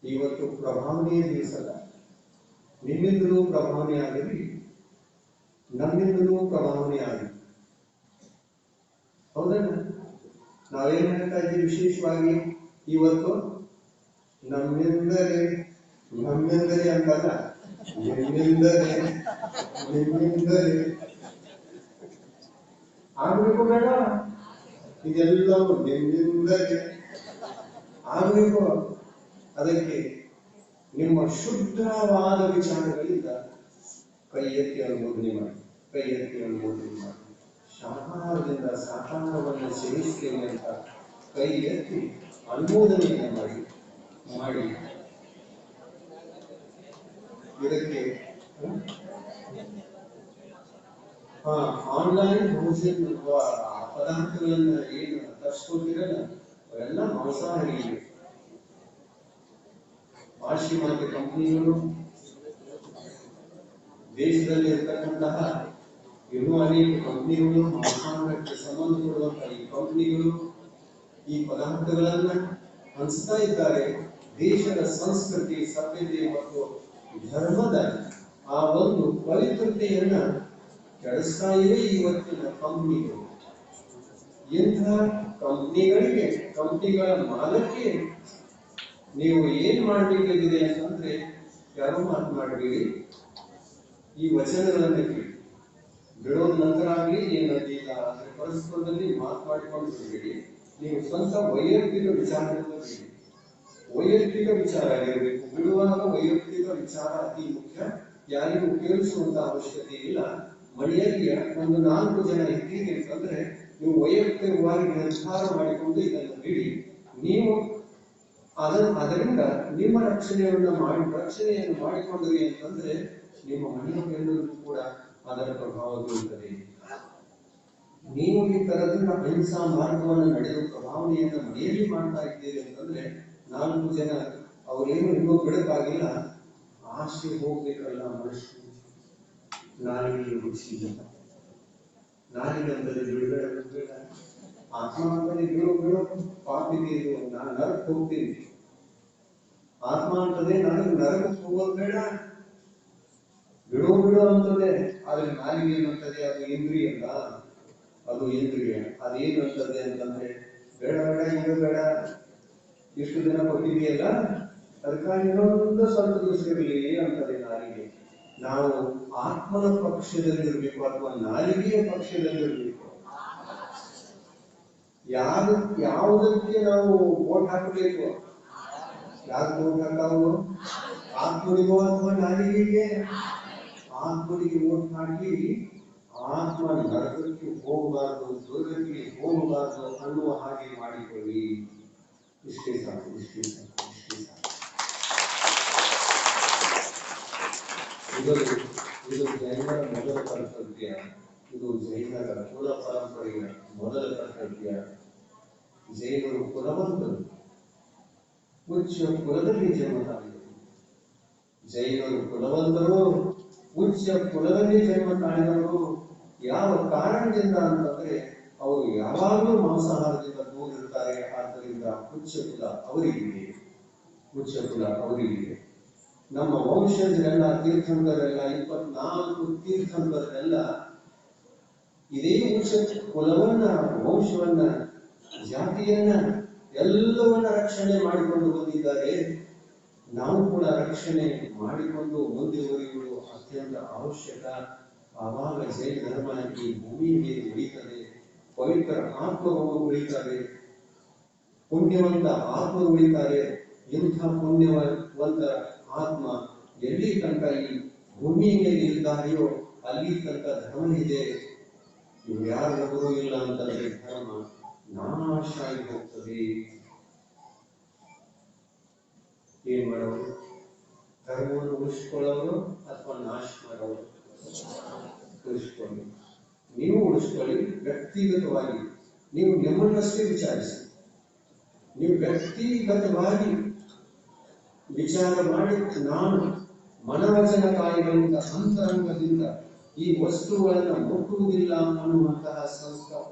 [SPEAKER 1] ಇವತ್ತು ಪ್ರಭಾವನೆಯ ದಿವಸದ ನಿಮ್ಮಿಂದಲೂ ಪ್ರಭಾವನೆ ಆಗಲಿ, ನಮ್ಮಿಂದಲೂ ಪ್ರಭಾವನೆ ಆಗಲಿ. ಹೌದಲ್ಲ? ನಾವೇನ್ ಹೇಳ್ತಾ ಇದ್ದೀವಿ ವಿಶೇಷವಾಗಿ ಇವತ್ತು? ನಮ್ಮಿಂದಲೇ ಅಂತಲ್ಲ, ನಿಮ್ಮಿಂದಲೇ ಆಗ್ಬೇಕು ಬೇಡ? ಇದೆಲ್ಲವೂ ನಿಮ್ಮಿಂದಲೇ ಆಗ್ಬೇಕು. ಅದಕ್ಕೆ ನಿಮ್ಮ ಶುದ್ಧವಾದ ವಿಚಾರಗಳಿಂದ ಕೈ ಎತ್ತಿ ಅನುಮೋದನೆ ಮಾಡಿ, ಕೈ ಎತ್ತಿ ಅನುಮೋದನೆ ಮಾಡಿ. ಶಾಕಾರದಿಂದ ಸಾಕಾರವನ್ನು ಸೇರಿಸ್ತೇನೆ ಅಂತ ಕೈ ಎತ್ತಿ ಅನುಮೋದನೆಯನ್ನು ಮಾಡಿ ಇದಕ್ಕೆ ಆನ್ಲೈನ್ ಭೋಜನ ಪದಾರ್ಥಗಳನ್ನ ಏನು ತರಿಸ್ಕೊಳ್ತೀರಲ್ಲ, ಅವೆಲ್ಲ ಮಾಂಸಾಹಾರಿ. ಪಾಶ್ಚಿಮಾತ್ಯ ಕಂಪನಿಗಳು, ದೇಶದಲ್ಲಿ ಇರ್ತಕ್ಕಂತಹ ಇನ್ನೂ ಅನೇಕ ಕಂಪನಿಗಳು, ಮಾಂಸಾಹಾರಕ್ಕೆ ಸಂಬಂಧಪಡುವಂತಹ ಈ ಕಂಪನಿಗಳು ಈ ಪದಾರ್ಥಗಳನ್ನ ಹಂಚ್ತಾ ಇದ್ದಾರೆ. ದೇಶದ ಸಂಸ್ಕೃತಿ, ಸಭ್ಯತೆ ಮತ್ತು ಧರ್ಮದ ಆ ಒಂದು ಪವಿತ್ರತೆಯನ್ನ ಕೆಡಿಸ್ತಾ ಇವೆ ಇವತ್ತಿನ ಕಂಪನಿಗಳು. ಇಂಥ ಕಂಪನಿಗಳ ಮಾಲಕ್ಕೆ ನೀವು ಏನ್ ಮಾಡಬೇಕಾಗಿದೆ ಅಂತಂದ್ರೆ, ಯಾರೋ ಮಾತನಾಡಬೇಡಿ, ಈ ವಚನಗಳನ್ನ ಕೇಳಿ. ಬಿಡೋದ ನಂತರ ಆಗಲಿ ಏನಂದಿಲ್ಲ ಅಂದ್ರೆ ಪರಸ್ಪರದಲ್ಲಿ ಮಾತನಾಡಿಕೊಂಡು ಬಿಡಬೇಡಿ. ನೀವು ಸ್ವಂತ ವೈಯಕ್ತಿಕ ವಿಚಾರಗಳನ್ನು ಬಿಡಿ. ವೈಯಕ್ತಿಕ ವಿಚಾರ ಆಗಿರಬೇಕು. ಬಿಡುವಾಗ ವೈಯಕ್ತಿಕ ವಿಚಾರ ಅತಿ ಮುಖ್ಯ. ಯಾರಿಗೂ ಕೇಳಿಸುವಂತ ಅವಶ್ಯಕತೆ ಇಲ್ಲ. ಮನೆಯಲ್ಲಿ ಒಂದು 4 ಜನ ಇದ್ದೀರಿ ಅಂತಂದ್ರೆ ನೀವು ವೈಯಕ್ತಿಕವಾಗಿ ನಿರ್ಧಾರ ಮಾಡಿಕೊಂಡು ಇದನ್ನು ಬಿಡಿ. ನೀವು ಅದರಿಂದ ನಿಮ್ಮ ರಕ್ಷಣೆಯನ್ನು ಮಾಡಿಕೊಂಡ್ರಿ ಅಂತಂದ್ರೆ ನಿಮ್ಮ ಮನೆಯವರೆಲ್ಲರಿಗೂ ಕೂಡ ಅದರ ಪ್ರಭಾವ ಬೀರುತ್ತದೆ. ನೀವು ಈ ತರದಿಂದ ಅಹಿಂಸಾ ಮಾರ್ಗವನ್ನು ನಡೆಯುವ ಪ್ರಭಾವನೆಯನ್ನು ಮನೆಯಲ್ಲಿ ಮಾಡ್ತಾ ಇದ್ದೀರಿ ಅಂತಂದ್ರೆ 4 ಜನ ಅವರೇನು ಇನ್ನೂ ಬಿಡಕ್ಕಾಗಿಲ್ಲ, ಆಸೆ ಹೋಗ್ಬೇಕಲ್ಲ ಮನುಷ್ಯ. ನಾಲಿಗೆ ರುಚಿ, ನಾಲಿಗೆ ಅಂದರೆ ಬಿಡುಗಡೆ, ಆತ್ಮ ಅಂತಲೇ ಬಿಡು ಪಾಪಿದೆ, ನಾನು ನರಕ್ಕೆ ಹೋಗ್ತೀನಿ. ಆತ್ಮ ಅಂತದೆ ನನಗೆ ನರಕಕ್ಕೆ ಹೋಗೋದು ಬೇಡ, ಬಿಡು ಅಂತದೆ. ಆದ್ರೆ ನಾಲಿಗೆ ಏನಂತದೆ? ಅದು ಇಂದ್ರಿಯ ಅಲ್ಲ, ಅದು ಇಂದ್ರಿಯ. ಅದೇನಂತದೆ ಅಂತಂದ್ರೆ ಬೇಡ ಈಗ ಬೇಡ, ಇಷ್ಟು ದಿನ ಕೊಟ್ಟಿದೆಯಲ್ಲ, ಅದಕ್ಕಾಗಿ ಇನ್ನೊಂದು ಸ್ವಲ್ಪ ದಿವಸ ಇರಲಿ ಅಂತದೆ ನಾಲಿಗೆ. ನಾವು ಆತ್ಮನ ಪಕ್ಷದಲ್ಲಿರ್ಬೇಕು ಅಥವಾ ನಾಲಿಗೆಯ ಪಕ್ಷದಲ್ಲಿರ್ಬೇಕು. ಯಾವುದಕ್ಕೆ ನಾವು ವೋಟ್ ಹಾಕಬೇಕು? ಯಾಕೆ ವೋಟ್ ಹಾಕಾವು? ಆತ್ಮನಿಗೋ ಅಥವಾ ನಾಲಿಗೆಗೆ? ಆತ್ಮನಿಗೆ ವೋಟ್ ಹಾಕಿ ಆತ್ಮ ನರಕಕ್ಕೆ ಹೋಗಬಾರದು, ದುರ್ಗತಿಗೆ ಹೋಗಬಾರದು ಅನ್ನುವ ಹಾಗೆ ಮಾಡಿಕೊಳ್ಳಿ. ಇಷ್ಟೇ ಸಾಕು. ಇದು ಜನರ ಮೊದಲ ಕರ್ತವ್ಯ. ಇದು ಜೈನರ ಕುಲ ಪರಂಪರೆಯ ಮೊದಲ ಕರ್ತವ್ಯ. ಜೈನರು ಕುಲವಂತರು, ಉಚ್ಚ ಕುಲದಲ್ಲಿ ಜನ್ಮ ತಾಳಿದರು. ಜೈನರು ಕುಲವಂತರು, ಉಚ್ಚ ಕುಲದಲ್ಲಿ ಜನ್ಮ ತಾಳಿದವರು. ಯಾವ ಕಾರಣದಿಂದ ಅಂತಂದ್ರೆ ಅವರು ಯಾವಾಗಲೂ ಮಾಂಸಾಹಾರದಿಂದ ದೂರ ಇರ್ತಾರೆ. ಆದ್ದರಿಂದ ಉಚ್ಚ ಕುಲ ಅವರಿಗಿದೆ, ಉಚ್ಚ ಕುಲ ಅವರಿಗಿದೆ. ನಮ್ಮ ವಂಶಜರೆಲ್ಲ, ತೀರ್ಥಂಕರೆಲ್ಲ, 24 ತೀರ್ಥಂಕರೆಲ್ಲ ಇದೇ ಉಚ್ಚ ಕುಲವನ್ನ, ವಂಶವನ್ನ, ಜಾತಿಯನ್ನ ಎಲ್ಲವನ್ನ ರಕ್ಷಣೆ ಮಾಡಿಕೊಂಡು ಬಂದಿದ್ದಾರೆ. ನಾವು ಕೂಡ ರಕ್ಷಣೆ ಮಾಡಿಕೊಂಡು ಮುಂದುವರಿಯುವುದು ಅತ್ಯಂತ ಅವಶ್ಯಕ. ಆವಾಗ ಜೈನ ಧರ್ಮ ಈ ಭೂಮಿ ಮೇಲೆ ಉಳಿತದೆ, ಪವಿತ್ರ ಆತ್ಮಗಳು ಉಳಿತಾರೆ, ಪುಣ್ಯವಂತ ಆತ್ಮ ಉಳಿತಾರೆ. ಇಂಥ ಪುಣ್ಯವಂತರ ಆತ್ಮ ಎಲ್ಲಿ ತನಕ ಈ ಭೂಮಿ ಮೇಲೆ ಇದ್ದಾರೆಯೋ ಅಲ್ಲಿ ತನಕ ಧರ್ಮ ಇದೆ. ಇವು ಯಾರಿಗೂ ಇಲ್ಲ ಅಂತಂದ್ರೆ ಧರ್ಮ ನಾಶ ಆಗಿ ಹೋಗ್ತದೆ. ಏನ್ ಮಾಡೋರು? ಧರ್ಮವನ್ನು ಉಳಿಸ್ಕೊಳ್ಳೋರು ಅಥವಾ ನಾಶ ಮಾಡೋರು? ಉಳಿಸ್ಕೊಳ್ಳಿ. ನೀವು ಉಳಿಸ್ಕೊಳ್ಳಿ. ವ್ಯಕ್ತಿಗತವಾಗಿ ನೀವು ನಿಮ್ಮನ್ನಷ್ಟೇ ವಿಚಾರಿಸಿ. ನೀವು ವ್ಯಕ್ತಿಗತವಾಗಿ ವಿಚಾರ ಮಾಡಿ, ನಾನು ಮನವಚನ ಕಾಯಿಗಳಿಂದ, ಅಂತರಂಗದಿಂದ ಈ ವಸ್ತುಗಳನ್ನು ಮುಟ್ಟುವುದಿಲ್ಲ ಅನ್ನುವಂತಹ ಸಂಸ್ಕಾರ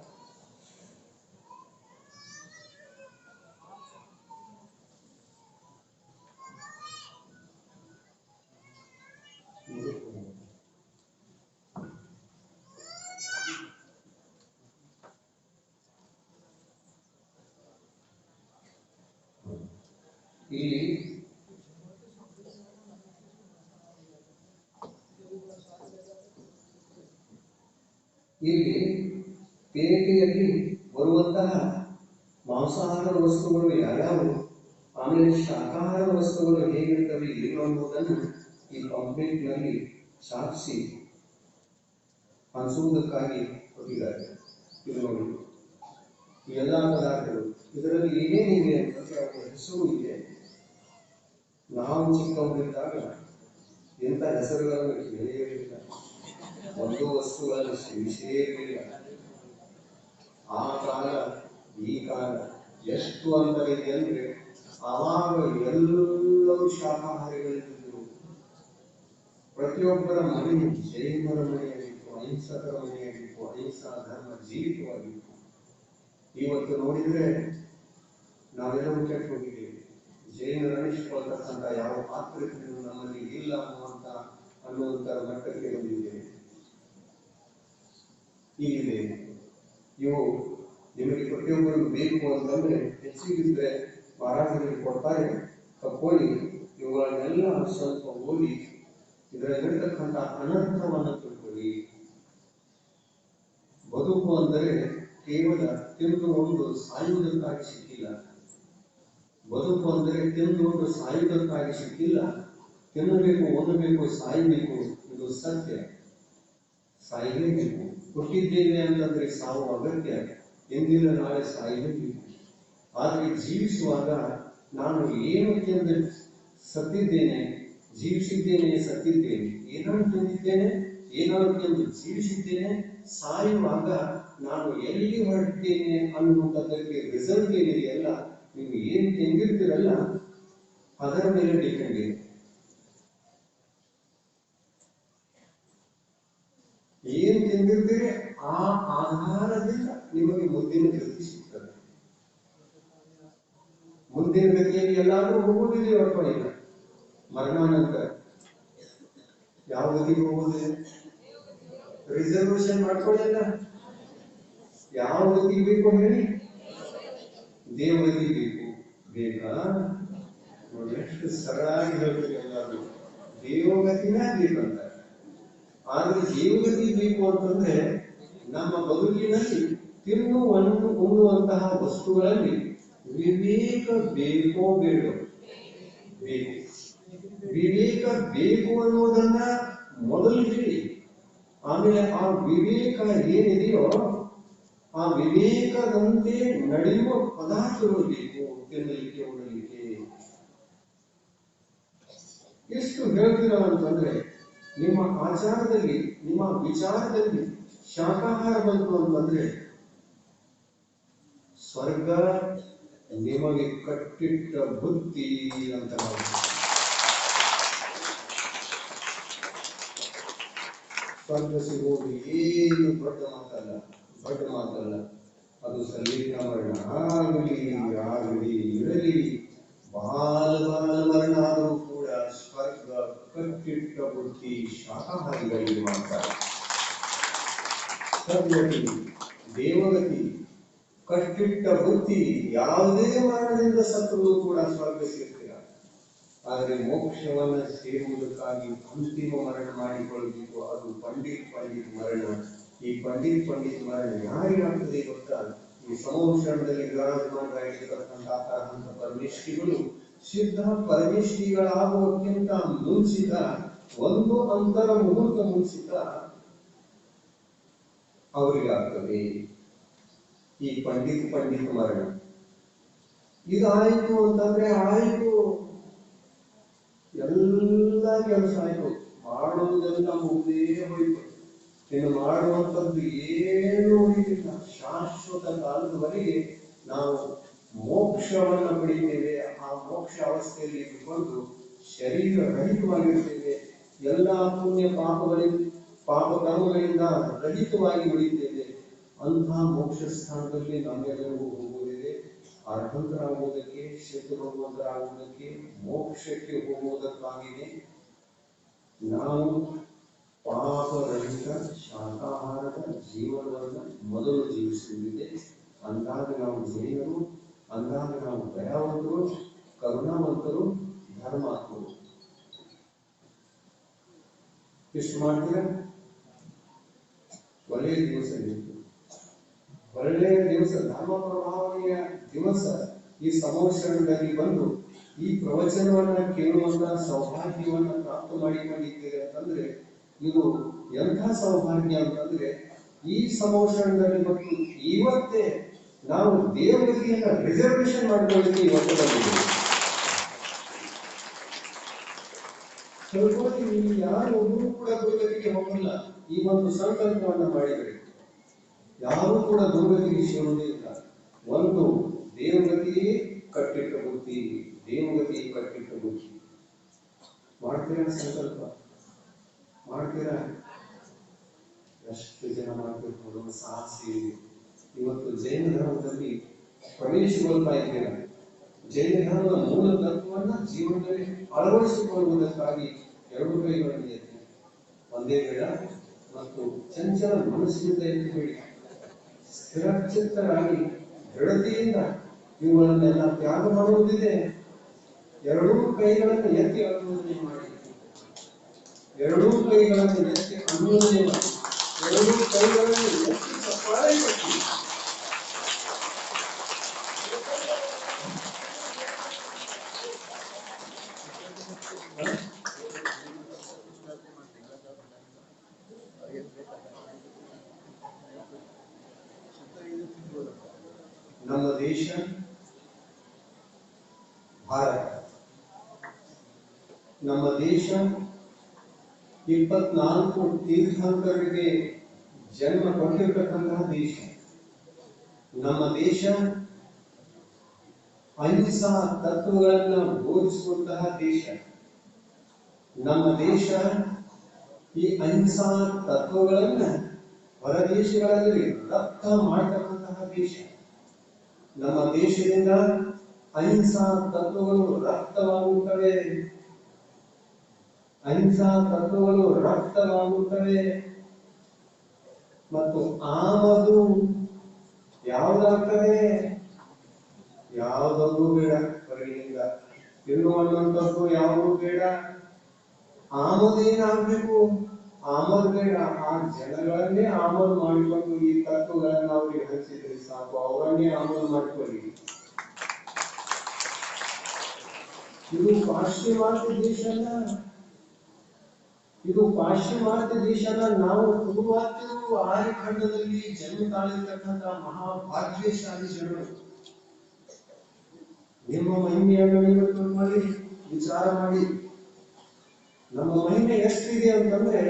[SPEAKER 1] ಇಲ್ಲಿ ಪೇಟೆಯಲ್ಲಿ ಬರುವಂತಹ ಮಾಂಸಾಹಾರ ವಸ್ತುಗಳು ಯಾವ್ಯಾವು, ಆಮೇಲೆ ಶಾಕಾಹಾರ ವಸ್ತುಗಳು ಹೇಗಿರ್ತವೆ ಏನು ಅನ್ನೋದನ್ನು ಈ ಕಾಂಪ್ಲೇಂಟ್ ನಲ್ಲಿ ಸಾಧಿಸಿ ಹಂಚುವುದಕ್ಕಾಗಿ ಕೊಟ್ಟಿದ್ದಾರೆ. ಇದು ನೋಡಿ, ಈ ಎಲ್ಲಾ ಪದಾರ್ಥಗಳು ಇದರಲ್ಲಿ ಏನೇನಿದೆ ಅಂತಂದ್ರೆ ಅವರ ಹೆಸರು ಇದೆ. ನಾವು ಚಿಕ್ಕವರಿದ್ದಾಗ ಎಂಥ ಹೆಸರುಗಳನ್ನು ಕೇಳಿರಲಿಲ್ಲ, ಒಂದು ವಸ್ತುಗಳನ್ನು ಸೇರಿರಲಿಲ್ಲ. ಆ ಕಾಲ ಈ ಕಾಲ ಎಷ್ಟು ಅಂತರ ಇದೆ ಅಂದ್ರೆ, ಆವಾಗ ಎಲ್ಲರೂ ಶಾಕಾಹಾರಿಗಳಿದ್ದರು. ಪ್ರತಿಯೊಬ್ಬರ ಮನೆ ಜೈನರ ಮನೆಯಾಗಿತ್ತು, ಅಹಿಂಸಕರ ಮನೆಯಾಗಿತ್ತು, ಅಹಿಂಸಾ ಧರ್ಮ ಜೀವಿತವಾಗಿತ್ತು. ಇವತ್ತು ನೋಡಿದ್ರೆ ನಾವೆಲ್ಲರೂ ಕೆಟ್ಟು ಹೋಗಿದ್ದೇವೆ. ಜೈನರು ಅನಿಸಿಕೊಳ್ತಕ್ಕಂಥ ಯಾವ ಪಾತ್ರಗಳು ನಮ್ಮಲ್ಲಿ ಇಲ್ಲ ಅನ್ನುವಂತ ಮಟ್ಟಕ್ಕೆ ಬಂದಿದ್ದೇವೆ. ಹೀಗಿದೆ. ಇವು ನಿಮಗೆ ಪ್ರತಿಯೊಬ್ಬರಿಗೂ ಬೇಕು ಅಂತಂದ್ರೆ ಹೆಚ್ಚಿಗಿದ್ರೆ ಮಾರಾಟದಲ್ಲಿ ಕೊಡ್ತಾರೆ, ತಕ್ಕೊಳ್ಳಿ. ಇವುಗಳನ್ನೆಲ್ಲ ಸ್ವಲ್ಪ ಓದಿ ಇದರಲ್ಲಿರ್ತಕ್ಕಂಥ ಅನರ್ಥವನ್ನು ತಿಳ್ಕೊಳ್ಳಿ. ಬದುಕು ಅಂದರೆ ಕೇವಲ ತಿಂದು ಒಂದು ಸಾಯುವುದಕ್ಕಾಗಿ ಸಿಕ್ಕಿಲ್ಲ. ಬದುಕು ಅಂದರೆ ತಿಂದು ಒಂದು ಸಾಯುವುದಕ್ಕಾಗಿ ಸಿಕ್ಕಿಲ್ಲ. ತಿನ್ನಬೇಕು, ಓದಬೇಕು, ಸಾಯಬೇಕು, ಇದು ಸತ್ಯ. ಸಾಯಲೇಬೇಕು. ಹುಟ್ಟಿದ್ದೇವೆ ಅಂತಂದ್ರೆ ಸಾವು ಅಗತ್ಯ. ಎಂದಿನ ನಾಳೆ ಸಾಯಲೇಬೇಕು. ಆದರೆ ಜೀವಿಸುವಾಗ ನಾನು ಏನು ತಿಂದು ಸತ್ತಿದ್ದೇನೆ, ಜೀವಿಸಿದ್ದೇನೆ, ಸತ್ತಿದ್ದೇನೆ, ಏನಾದ್ರು ತಿಂದಿದ್ದೇನೆ, ಏನಾದ್ರು ತಿಂದು ಜೀವಿಸಿದ್ದೇನೆ, ಸಾಯುವಾಗ ನಾನು ಎಲ್ಲಿ ಹೊರಟಿದ್ದೇನೆ ಅನ್ನುವುದಕ್ಕೆ ರಿಸಲ್ಟ್ ಏನಿದೆಯಲ್ಲ, ನೀವು ಏನು ತಿಂದಿರ್ತೀರಲ್ಲ ಅದರ ಮೇಲೆ ಡಿಪೆಂಡ್ ಇದೆ. ಏನ್ ತಿಂದಿರ್ತೀರಿ ಆ ಆಧಾರದಿಂದ ನಿಮಗೆ ಮುಂದಿನ ಗತಿ ಸಿಗ್ತದೆ. ಮುಂದಿನ ಗತಿಯಲ್ಲಿ ಎಲ್ಲಾದ್ರೂ ಹೋಗುವುದಿದೆಯೋ ಅಥವಾ ಇಲ್ಲ? ಮರಣಾನಂತರ ಯಾವ ಗತಿಗೆ ಹೋಗುವುದಿದೆ? ರಿಸರ್ವೇಶನ್ ಮಾಡ್ಕೊಳ್ಳಲ್ಲ. ಯಾವ ಗತಿಗೆ ಬೇಕು ಹೇಳಿ? ದೇವಗತಿ ಬೇಕು. ಬೇಕಾ? ನೋಡಿ ಎಷ್ಟು ಸರಳಾಗಿ ಹೇಳ್ಬೇಕು ಎಲ್ಲಾದ್ರೂ. ದೇವಗತಿನ ಬೇಕಂತ. ಆದ್ರೆ ದೇವಗತಿ ಬೇಕು ಅಂತಂದ್ರೆ ನಮ್ಮ ಬದುಕಿನಲ್ಲಿ ಉಣ್ಣುವಂತಹ ವಸ್ತುಗಳಲ್ಲಿ ವಿವೇಕ ಬೇಕೋ ಬೇಡೋ? ಬೇಕು. ವಿವೇಕ ಬೇಕು ಅನ್ನೋದನ್ನ ಮೊದಲು ಹೇಳಿ. ಆಮೇಲೆ ಆ ವಿವೇಕ ಏನಿದೆಯೋ ಆ ವಿವೇಕದಂತೆ ನಡೆಯುವ ಪದಾರ್ಥಗಳು ಬೇಕು ತಿನ್ನಲಿಕ್ಕೆ, ಉಣ್ಣಲಿಕ್ಕೆ. ಎಷ್ಟು ಹೇಳ್ತೀರ ಅಂತಂದ್ರೆ ನಿಮ್ಮ ಆಚಾರದಲ್ಲಿ, ನಿಮ್ಮ ವಿಚಾರದಲ್ಲಿ ಶಾಕಾಹಾರ ಬಂತು ಅಂತಂದ್ರೆ ಸ್ವರ್ಗ ನಿಮಗೆ ಕಟ್ಟಿಟ್ಟ ಬುದ್ಧಿ ಅಂತ ನಾವು ಸ್ವರ್ಗ ಸಿಗುವುದು ಏನು ದೊಡ್ಡ ಮಾತಲ್ಲ. ಅದು ಸಲೀಕ ಮರಣ ಆಗಲಿ ಇರಲಿ, ಬಾಲ ಮರಣ ಆದರೂ ಕೂಡ ಸ್ವರ್ಗ ಕಟ್ಟಿಟ್ಟ ಬುದ್ಧಿ ಶಾಕಾಹಾರಿಗಳಿಗೆ ಮಾಡ್ತಾರೆ. ಸದ್ಗತಿ ದೇವಗತಿ ಕಟ್ಟಿಟ್ಟ ಬುದ್ಧಿ ಯಾವುದೇ ಮರಣದಿಂದ ಸತ್ತರೂ ಕೂಡ ಸ್ವರ್ಗ ಸೇರ್ತೀರ. ಆದರೆ ಮೋಕ್ಷವನ್ನ ಸೇರುವುದಕ್ಕಾಗಿ ಅಂತಿಮ ಮರಣ ಮಾಡಿಕೊಳ್ಳಬೇಕು, ಅದು ಪಂಡಿತ್ ಮರಣ. ಈ ಪಂಡಿತ್ ಮರಣ ಯಾರಿಗಾಗ್ತದೆ ಗೊತ್ತಾ? ಈ ಸಮೋಷಣದಲ್ಲಿ ವಿರಾಜಮಾನರಾಗಿರ್ತಕ್ಕಂತಹ ಪರಮೇಶ್ವರಿಗಳು ಸಿದ್ಧ ಪರಮೇಶ್ವರಿಗಳಾಗುವುದಕ್ಕಿಂತ ಮುಂಚಿತ ಒಂದು ಅಂತರ ಮುಹೂರ್ತ ಮುಂಚಿತ ಅವರಿಗಾಗ್ತದೆ ಈ ಪಂಡಿತ್ ಮರಣ. ಇದಾಯಿತು ಅಂತಂದ್ರೆ ಆಯಿತು, ಎಲ್ಲ ಕೆಲಸ ಆಯ್ತು, ಮಾಡುವುದೆಲ್ಲ ಮುಗ್ದೇ ಹೋಯಿತು. ಇನ್ನು ಮಾಡುವಂಥದ್ದು ಏನೂ ಉಳಿದಿಲ್ಲ. ಶಾಶ್ವತ ಕಾಲದವರೆಗೆ ನಾವು ಮೋಕ್ಷವನ್ನ ಪಡಿತೇವೆ. ಆ ಮೋಕ್ಷ ಅವಸ್ಥೆಯಲ್ಲಿ ಇಟ್ಟುಕೊಂಡು ಶರೀರ ರಹಿತವಾಗಿರ್ತೇವೆ. ಎಲ್ಲ ಪುಣ್ಯ ಪಾಪ ಕರ್ಮಗಳಿಂದ ರಹಿತವಾಗಿ ಉಳಿತೇವೆ. ಅಂತಹ ಮೋಕ್ಷ ಸ್ಥಾನದಲ್ಲಿ ನಮ್ಮೆಲ್ಲರಿಗೂ ಹೋಗುವುದಿದೆ. ಅರ್ಹಂತರಾಗುವುದಕ್ಕೆ, ಶತ್ರುವಂತರಾಗುವುದಕ್ಕೆ, ಮೋಕ್ಷಕ್ಕೆ ಹೋಗುವುದಕ್ಕಾಗಿದೆ ನಾವು ಪಾಪರಹಿತ ಶಾಕಾಹಾರದ ಜೀವನವನ್ನು ಮೊದಲು ಜೀವಿಸುವುದಿದೆ. ಅಂದಾಗ ನಾವು ಜೈನರು, ಅಂದಾಗ ನಾವು ದಯಾವಂತರು, ಕರುಣಾವಂತರು, ಧರ್ಮಾತ್ಮರು. ಎಷ್ಟು ಮಾಡ್ತೀರಾ? ಒಳ್ಳೆಯ ದಿವಸ ಧರ್ಮ ಪ್ರಭಾವನೆಯ ದಿವಸ ಈ ಸಮೋಷಣದಲ್ಲಿ ಬಂದು ಈ ಪ್ರವಚನವನ್ನ ಕೇಳುವಂತಹ ಸೌಭಾಗ್ಯವನ್ನ ಪ್ರಾಪ್ತ ಮಾಡಿಕೊಂಡಿದ್ದೀರಿ ಅಂತಂದ್ರೆ ಇದು ಎಂಥ ಸೌಭಾಗ್ಯ ಅಂತಂದ್ರೆ ಈ ಸಮೋಷಣದಲ್ಲಿ ಮತ್ತು ಇವತ್ತೇ ನಾವು ದೇವತೆಯನ್ನ ರಿಸರ್ವೇಶನ್ ಮಾಡಿಕೊಳ್ಳಿಕ್ಕೆ ಇವತ್ತು ಬಂದಿದ್ದೇವೆ. ಯಾರು ಒಬ್ಬರು ಕೂಡ ದುರ್ಗತಿಗೆ ಹೋಗಲ್ಲ. ಈ ಒಂದು ಸಂಕಲ್ಪವನ್ನ ಮಾಡಿದರೆ ಯಾರು ಕೂಡ ದುರ್ಗತಿಗೆ ಸೇರುವುದೇ ಇಲ್ಲ. ಒಂದು ದೇವಗತಿಯೇ ಕಟ್ಟಿಟ್ಟ ಬುದ್ಧಿ, ಮಾಡ್ತೀರಾ? ಸಂಕಲ್ಪ ಮಾಡ್ತೀರಾ? ಎಷ್ಟು ಜನ ಮಾಡ್ಬೇಕು ಸಾಹಸಿ. ಇವತ್ತು ಜೈನ ಧರ್ಮದಲ್ಲಿ ಪ್ರವೇಶಗೊಳ್ತಾ ಇದ್ದೀರಾ. ಜೈನ ಧರ್ಮದ ಮೂಲ ತತ್ವವನ್ನ ಜೀವನದಲ್ಲಿ ಅಳವಡಿಸಿಕೊಳ್ಳುವುದಕ್ಕಾಗಿ ಎರಡು ಕೈಗಳನ್ನು ಎತ್ತಿ ಒಂದೇ ಬೇಡ ಮತ್ತು ಚಂಚಲ ಮನಸ್ಸಿನಿಂದ ಎತ್ತಿಬೇಡಿ. ಸ್ಥಿರಚಿತ್ತರಾಗಿ ದೃಢತೆಯಿಂದ ಇವುಗಳನ್ನೆಲ್ಲ ತ್ಯಾಗ ಮಾಡುವುದಿದೆ. ಎರಡೂ ಕೈಗಳನ್ನು ಎತ್ತಿ ಅನುಮೋದನೆ ಮಾಡಿ, ಎರಡೂ ಕೈಗಳನ್ನು ಎತ್ತಿ ಅನುಮೋದನೆ ಮಾಡಿ, ಎರಡೂ ಕೈಗಳನ್ನು ಎತ್ತಿ ಸಫಾಯಿ ಕೊಟ್ಟು ನಮ್ಮ ದೇಶ ಭಾರತ, ನಮ್ಮ ದೇಶ 24 ತೀರ್ಥಂಕರರಿಗೆ ಜನ್ಮ ಕೊಟ್ಟಿರತಕ್ಕಂತಹ ದೇಶ. ನಮ್ಮ ದೇಶ ಅಹಿಂಸಾ ತತ್ವಗಳನ್ನು ಬೋಧಿಸುವಂತಹ ದೇಶ. ನಮ್ಮ ದೇಶ ಈ ಅಹಿಂಸಾ ತತ್ವಗಳನ್ನ ಹೊರ ದೇಶಗಳಲ್ಲಿ ರಕ್ತ ಮಾಡತಕ್ಕಂತಹ ದೇಶ. ನಮ್ಮ ದೇಶದಿಂದ ಅಹಿಂಸಾ ತತ್ವಗಳು ರಕ್ತವಾಗುತ್ತವೆ, ಮತ್ತು ಆಮದು ಯಾವುದಾಗ್ತದೆ? ಯಾವುದೂ ಬೇಡ, ಹೊರಗಿನಿಂದ ತಿನ್ನುವಂಥದ್ದು ಯಾವುದೂ ಬೇಡ. ಆಮದು ಏನಾಗಬೇಕು? ಆಮದು ಬೇಡ. ಆ ಜನಗಳನ್ನೇ ಆಮದು ಮಾಡಿಕೊಂಡು ಈ ತತ್ವಗಳನ್ನ ಅವರಿಗೆ ಹಂಚಿದ್ರೆ ಸಾಕು, ಅವರನ್ನೇ ಆಮದು ಮಾಡಿಕೊಳ್ಳಿ. ಇದು ಪಾಶ್ಚಿಮಾತ್ಯ ದೇಶನ ನಾವು ಪೂರ್ವಾತ್ಯರು ಆರ್ಯಖಂಡದಲ್ಲಿ ಜನ್ಮ ತಾಳಿರ್ತಕ್ಕಂತಹ ಮಹಾಭಾಗ್ಯಶಾಲಿ ಜನರು. ನಿಮ್ಮ ಮಹಿಮೆಯನ್ನು ಮಾಡಿ ವಿಚಾರ ಮಾಡಿ. ನಮ್ಮ ಮಹಿಮೆ ಎಷ್ಟಿದೆ ಅಂತಂದ್ರೆ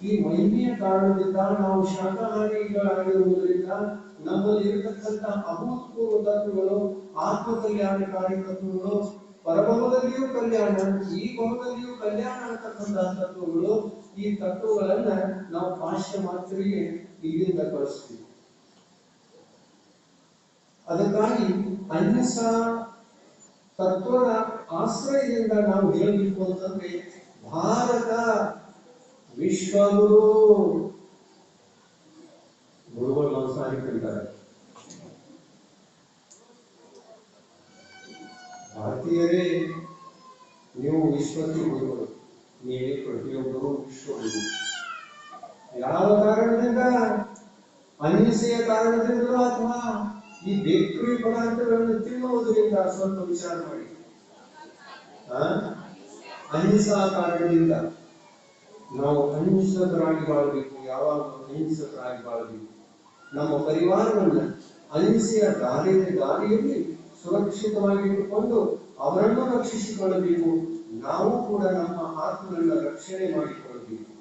[SPEAKER 1] ಈ ಮಹಿಮೆಯ ಕಾರಣದಿಂದ ನಾವು ಶಾಕಾಹಾರಿಗಳಾಗಿರುವುದರಿಂದ ನಮ್ಮಲ್ಲಿ ಇರತಕ್ಕಂಥ ಅಭೂತಪೂರ್ವ ತತ್ವಗಳು, ಆತ್ಮ ಕಲ್ಯಾಣಕಾರಿ ತತ್ವಗಳು, ಪರಭವದಲ್ಲಿಯೂ ಕಲ್ಯಾಣ, ಈ ಭವದಲ್ಲಿಯೂ ಕಲ್ಯಾಣ ಅಂತಕ್ಕಂತಹ ತತ್ವಗಳು, ಈ ತತ್ವಗಳನ್ನ ನಾವು ಪಾಶ್ಚಿಮಾತ್ಯರಿಗೆ ಇಲ್ಲಿಂದ ಕಳಿಸ್ತೀವಿ. ಅದಕ್ಕಾಗಿ ಅಹಿಂಸಾ ತತ್ವದ ಆಶ್ರಯದಿಂದ ನಾವು ಹೇಳಬೇಕು ಅಂತಂದ್ರೆ, ಭಾರತ ವಿಶ್ವಗುರು ಗುರುಗಳು ಮಾಂಸಾಹಾರಿ ಕರೀತಾರೆ. ಭಾರತೀಯರೇ ನೀವು ವಿಶ್ವಕ್ಕೆ ಗುರುಗಳು, ನೀವೇ ಪ್ರತಿಯೊಬ್ಬರು ವಿಶ್ವಗುರು. ಯಾವ ಕಾರಣದಿಂದ? ಅಹಿಂಸೆಯ ಕಾರಣದಿಂದಲೋ ಅಥವಾ ಈ ಬೇಕರಿ ಪದಾರ್ಥಗಳನ್ನು ತಿನ್ನುವುದರಿಂದ? ಸ್ವಲ್ಪ ವಿಚಾರ ಮಾಡಿ. ಅಹಿಂಸಾ ಕಾರಣದಿಂದ ನಾವು ಅಹಿಂಸಕರಾಗಿ ಬಾಳಬೇಕು. ಯಾವಾಗ ಅಹಿಂಸಕರಾಗಿ ಬಾಳಬೇಕು, ನಮ್ಮ ಪರಿವಾರವನ್ನ ಅಹಿಂಸೆಯ ದಾರಿಯಲ್ಲಿ ಸುರಕ್ಷಿತವಾಗಿಟ್ಟುಕೊಂಡು ಅವರನ್ನು ರಕ್ಷಿಸಿಕೊಳ್ಳಬೇಕು. ನಾವು ಕೂಡ ನಮ್ಮ ಆತ್ಮಗಳನ್ನ ರಕ್ಷಣೆ ಮಾಡಿಕೊಳ್ಳಬೇಕು.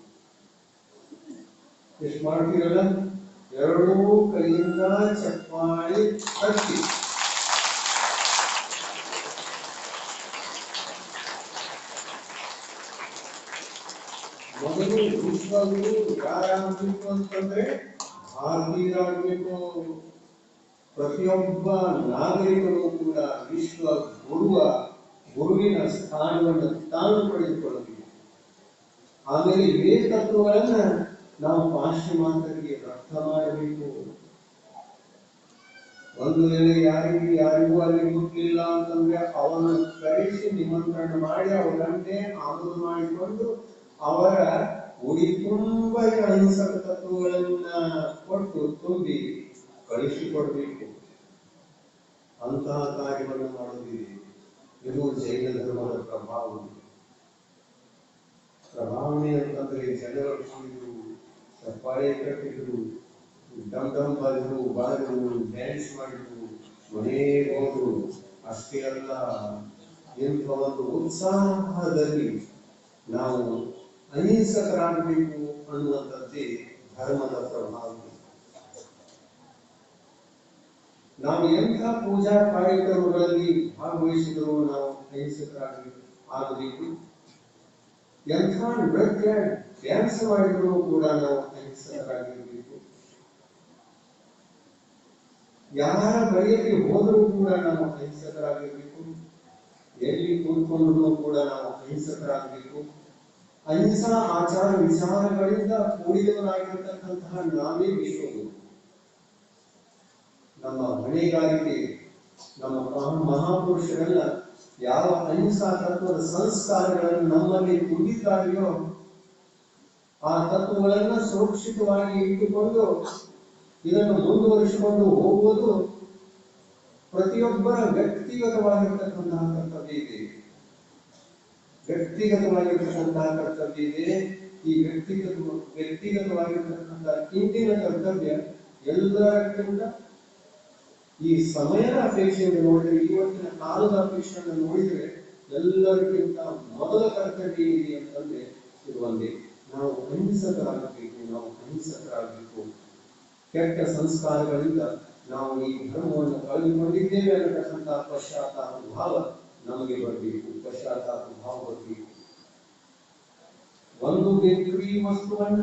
[SPEAKER 1] ಎಷ್ಟು ಮಾಡ್ತೀರಲ್ಲ? ಎರಡೂ ಕೈಯಿಂದ ಚಪ್ಪಾಳಿ ತಟ್ಟಿ. ಮೊದಲು ವಿಶ್ವಗುರು ಯಾರಾಗಬೇಕು ಅಂತಂದ್ರೆ ಭಾರತೀಯರಾಗಬೇಕು. ಪ್ರತಿಯೊಬ್ಬ ನಾಗರಿಕರು ಕೂಡ ವಿಶ್ವ ಗುರುವಿನ ಸ್ಥಾನವನ್ನು ತಾನು ಪಡೆದುಕೊಳ್ಳಬೇಕು. ಆಮೇಲೆ ಇವೇ ತತ್ವಗಳನ್ನ ನಾವು ಪಾಶ್ಚಿಮಾತ್ಯರಿಗೆ ಅರ್ಥ ಮಾಡಬೇಕು. ಒಂದು ವೇಳೆ ಯಾರಿಗೂ ಅಲ್ಲಿ ಮುಟ್ಲಿಲ್ಲ ಅಂತಂದ್ರೆ ಅವನು ಕರೆಸಿ ನಿಮಂತ್ರಣ ಮಾಡಿ ಅವರನ್ನೇ ಆಮದು ಮಾಡಿಕೊಂಡು ಅವರ ಉಡಿ ತುಂಬ ಅಹಿಂಸಕ ತತ್ವಗಳನ್ನ ಕೊಟ್ಟು ತುಂಬಿ ಕಳಿಸಿಕೊಡ್ಬೇಕು. ಅಂತಹ ಕಾರ್ಯವನ್ನು ಮಾಡುತ್ತಿದೆ. ಇದು ಜೈನ ಧರ್ಮದ ಪ್ರಭಾವನೆ ಅಂತಂದ್ರೆ ಜನರು ಕುಡಿದು ಚಪ್ಪಾಳೆ ಕಟ್ಟಿದ್ರು, ಡಮ್ ಡಮ್ ಬರೆದ್ರು, ಡ್ಯಾನ್ಸ್ ಮಾಡಿದ್ರು, ಮನೆಗೆ ಹೋದ್ರು. ಅಷ್ಟೇ ಅಲ್ಲ, ಇಂಥ ಒಂದು ಉತ್ಸಾಹದಲ್ಲಿ ನಾವು ಅಹಿಂಸಕರಾಗಬೇಕು ಅನ್ನುವಂಥದ್ದೇ ಧರ್ಮದ ಪ್ರಭಾವ. ನಾವು ಎಂಥ ಪೂಜಾ ಕಾರ್ಯಕ್ರಮಗಳಲ್ಲಿ ಭಾಗವಹಿಸಿದರೂ ನಾವು ಅಹಿಂಸಕರಾಗಬೇಕು. ಎಂಥ ನೃತ್ಯ ಡ್ಯಾನ್ಸ್ ಮಾಡಿದರೂ ಕೂಡ ನಾವು ಅಹಿಂಸಕರಾಗಿರಬೇಕು. ಯಾರ ಬಳಿಯಲ್ಲಿ ಹೋದರೂ ಕೂಡ ನಾವು ಅಹಿಂಸಕರಾಗಿರಬೇಕು. ಎಲ್ಲಿ ಕೂತ್ಕೊಂಡ್ರೂ ಕೂಡ ನಾವು ಅಹಿಂಸಕರಾಗಬೇಕು. ಅಹಿಂಸಾ ಆಚಾರ ವಿಚಾರಗಳಿಂದ ಕೂಡಿದವರಾಗಿರ್ತಕ್ಕಂತಹ ನಾವೇ ವಿಶ್ವಗುರು. ನಮ್ಮ ಹೊಣೆಗಾರಿಕೆ, ನಮ್ಮ ಮಹಾಪುರುಷರೆಲ್ಲ ಯಾವ ಅಹಿಂಸಾ ತತ್ವದ ಸಂಸ್ಕಾರಗಳನ್ನು ನಮ್ಮಲ್ಲಿ ತುಂಬಿದ್ದಾರೆಯೋ ಆ ತತ್ವಗಳನ್ನ ಸುರಕ್ಷಿತವಾಗಿ ಇಟ್ಟುಕೊಂಡು ಇದನ್ನು ಮುಂದುವರಿಸಿಕೊಂಡು ಹೋಗುವುದು ಪ್ರತಿಯೊಬ್ಬರ ವ್ಯಕ್ತಿಗತವಾಗಿರ್ತಕ್ಕಂತಹ ಕರ್ತವ್ಯ ಇದೆ. ಈ ವ್ಯಕ್ತಿಗತವಾಗಿರ್ತಕ್ಕಂತಹ ಇಂದಿನ ಕರ್ತವ್ಯ ಎಲ್ಲರಿಗಿಂತ ಈ ಸಮಯದ ಅಪೇಕ್ಷೆಯನ್ನು ನೋಡಿದರೆ, ಇವತ್ತಿನ ಕಾಲದ ಅಪೇಕ್ಷೆಯನ್ನು ನೋಡಿದರೆ ಎಲ್ಲರಿಗಿಂತ ಮೊದಲ ಕರ್ತವ್ಯ ಇದೆ ಅಂತಂದ್ರೆ ಇದು ಒಂದೇ. ನಾವು ಅಹಿಂಸಕರಾಗಬೇಕು. ಕೆಟ್ಟ ಸಂಸ್ಕಾರಗಳಿಂದ ನಾವು ಈ ಧರ್ಮವನ್ನು ಕಳೆದುಕೊಂಡಿದ್ದೇವೆ ಅನ್ನತಕ್ಕಂತಹ ಪಶ್ಚಾತ್ತಾಪ ಭಾವ ನಮಗೆ ಬರಬೇಕು. ಒಂದು ಬೇಕರಿ ವಸ್ತುವನ್ನ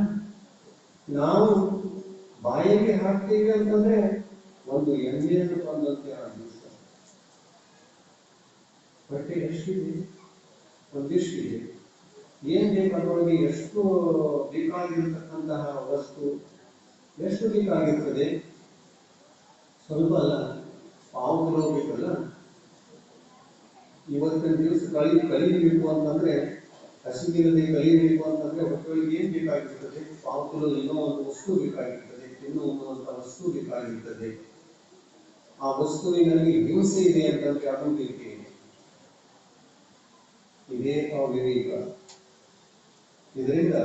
[SPEAKER 1] ನಾವು ಬಾಯಿಗೆ ಹಾಕ್ತೇವೆ ಅಂತಂದ್ರೆ ಒಂದು ಎಣ್ಣೆಯನ್ನು ತಂದಂತೆ ಆಗಿರ್ತಾರೆ. ಬಟ್ಟೆ ಎಷ್ಟಿದೆ? ಒಂದಿಷ್ಟಿದೆ. ಏನ್ ಬೇಕಾದೊಳಗೆ ಎಷ್ಟು ಬೇಕಾಗಿರ್ತಕ್ಕಂತಹ ವಸ್ತು ಎಷ್ಟು ಬೇಕಾಗಿರ್ತದೆ? ಸ್ವಲ್ಪ ಅಲ್ಲ, ಪಾವು ಕಿಲೋ ಬೇಕಲ್ಲ. ಇವತ್ತಿನ ದಿವಸ ಕಲಿಬೇಕು ಅಂತಂದ್ರೆ, ಹಸಿವಿಲ್ಲದೆ ಕಲಿಬೇಕು ಅಂತಂದ್ರೆ ಹೊಟ್ಟೆಗಳಿಗೆ ಏನ್ ಬೇಕಾಗಿರ್ತದೆ? ಪಾವು ಕಿಲೋ ಏನೋ ಒಂದು ವಸ್ತು ಬೇಕಾಗಿರ್ತದೆ, ತಿನ್ನುವಂತ ವಸ್ತು ಬೇಕಾಗಿರ್ತದೆ. ಆ ವಸ್ತುವಿನಲ್ಲಿ ಹಿಂಸೆ ಇದೆ ಅಂತಂದ್ರೆ ಅದು ಬೇಕೇ. ಇದೇ ವಿವೇಕ. ಇದರಿಂದ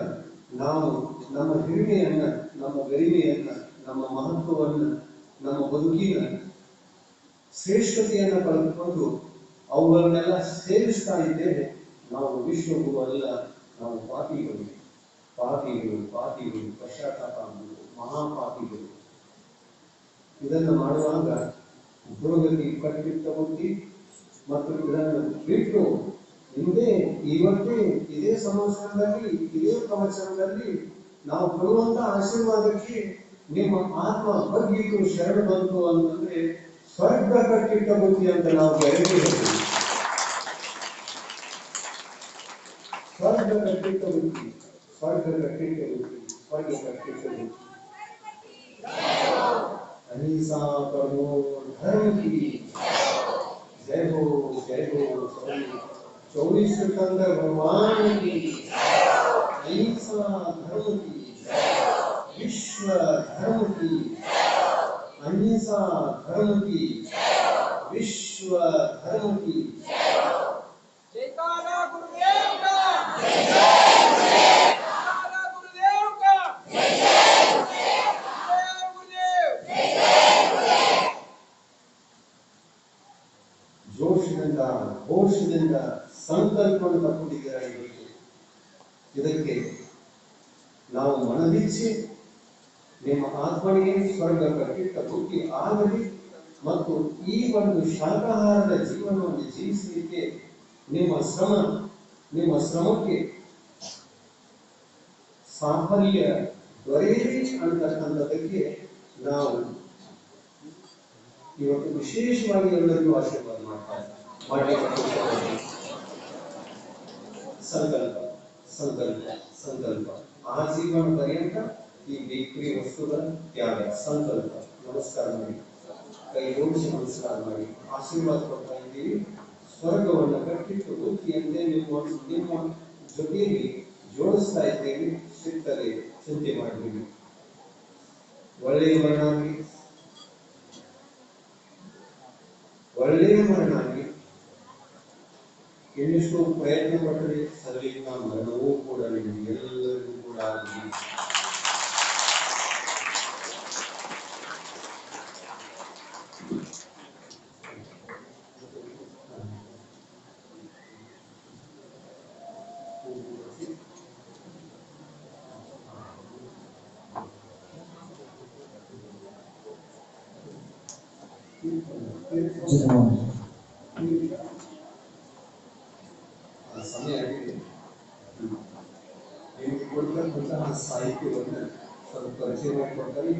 [SPEAKER 1] ನಾವು ನಮ್ಮ ಹಿರಿಮೆಯನ್ನ, ನಮ್ಮ ಗರಿಮೆಯನ್ನ, ನಮ್ಮ ಮಹತ್ವವನ್ನ, ನಮ್ಮ ಬದುಕಿನ ಶ್ರೇಷ್ಠತೆಯನ್ನ ಕಳೆದುಕೊಂಡು ಅವುಗಳನ್ನೆಲ್ಲ ಸೇರಿಸ್ತಾ ಇದ್ದೇವೆ. ನಾವು ವಿಶ್ವಗುರು ಅಲ್ಲ, ನಾವು ಪಾಪಿಗಳು. ಪಾಪಿಗಳು ಪಶ್ಚಾತ್ತಾಪ ಮಹಾಪಾಪಿಗಳು ಇದನ್ನು ಮಾಡುವಾಗ ಉದ್ಯೋಗಕ್ಕೆ ಕಟ್ಟಿಟ್ಟ ಬುದ್ಧಿ ಮತ್ತು ಇದನ್ನು ಬಿಟ್ಟು ಇವತ್ತೇ ಇದೇ ಸಂವತ್ಸರದಲ್ಲಿ ಇದೇ ಪ್ರವಚನದಲ್ಲಿ ನಾವು ಕೊಡುವಂತ ಆಶೀರ್ವಾದಕ್ಕೆ ನಿಮ್ಮ ಆತ್ಮ ಬಗ್ಗಿತು ಶರಣ ಬಂತು ಅಂತಂದ್ರೆ ಸ್ವರ್ಗ ಕಟ್ಟಿಟ್ಟ ಬುದ್ಧಿ ಅಂತ ನಾವು ಗ್ಯಾರಂಟಿ ಹೇಳ್ತೀವಿ. ಸ್ವರ್ಗ ಕಟ್ಟಿಟ್ಟ ಬುದ್ಧಿ अहिंसा परमो धर्म की जय हो 24 सितंबर भगवान की अहिंसा धर्म की विश्व धर्म की अहिंसा धर्म की विश्व धर्म की
[SPEAKER 2] जयकारा गुरुदेव का
[SPEAKER 1] ಘೋಷದಿಂದ ಸಂಕಲ್ಪವನ್ನು ತಗೊಂಡಿದ್ದೀರಾ. ಇದಕ್ಕೆ ನಾವು ಮನಬಿಚ್ಚಿ ನಿಮ್ಮ ಆತ್ಮನಿಗೆ ಸ್ವರ್ಗ ಕಟ್ಟಿಟ್ಟ ಬುದ್ಧಿ ಆಗಲಿ ಮತ್ತು ಈ ಒಂದು ಶಾಕಾಹಾರದ ಜೀವನವನ್ನು ಜೀವಿಸಲಿಕ್ಕೆ ನಿಮ್ಮ ಶ್ರಮಕ್ಕೆ ಸಾಫಲ್ಯ ದೊರೆಯಲಿ ಅಂತಕ್ಕಂಥದಕ್ಕೆ ನಾವು ಇವತ್ತು ವಿಶೇಷವಾಗಿ ಎಲ್ಲರಿಗೂ ಆಶೀರ್ವಾದ ಮಾಡಿ ಸಂಕಲ್ಪ ಆಜೀವನ ಪರ್ಯಂತ ಈ ಬೇಕರಿ ವಸ್ತುಗಳ ತ್ಯಾಗ ಸಂಕಲ್ಪ. ನಮಸ್ಕಾರ ಮಾಡಿ, ಕೈ ಜೋಡಿಸಿ ನಮಸ್ಕಾರ ಮಾಡಿ ಆಶೀರ್ವಾದ ಕೊಡ್ತಾ ಇದ್ದೀವಿ. ಸ್ವರ್ಗವನ್ನು ಕಟ್ಟಿಟ್ಟು ಬುದ್ಧಿಯಂತೆ ನಿಮ್ಮ ಜೊತೆಯಲ್ಲಿ ಜೋಡಿಸ್ತಾ ಇದ್ದೇವೆ. ಸಿಗ್ತದೆ, ಚಿಂತೆ ಮಾಡಬೇಡಿ. ಒಳ್ಳೆಯ ಮರಣ ಆಗಿ ಇನ್ನಿಷ್ಟು ಪ್ರಯತ್ನ ಪಟ್ಟರೆ ಸರಳಿನ ಮರಣವೂ ಕೂಡ ನಿಮಗೆಲ್ಲರಿಗೂ ಕೂಡ ಆಗಲಿ. ಸಮಯ ಆಗಿದೆ. ನಿಮಗೆ ಕೊಡ್ತಕ್ಕಂತಹ ಸಾಹಿತ್ಯವನ್ನು ಸ್ವಲ್ಪ ಪರಿಚಯ ಮಾಡಿಕೊಡ್ತಾರೆ.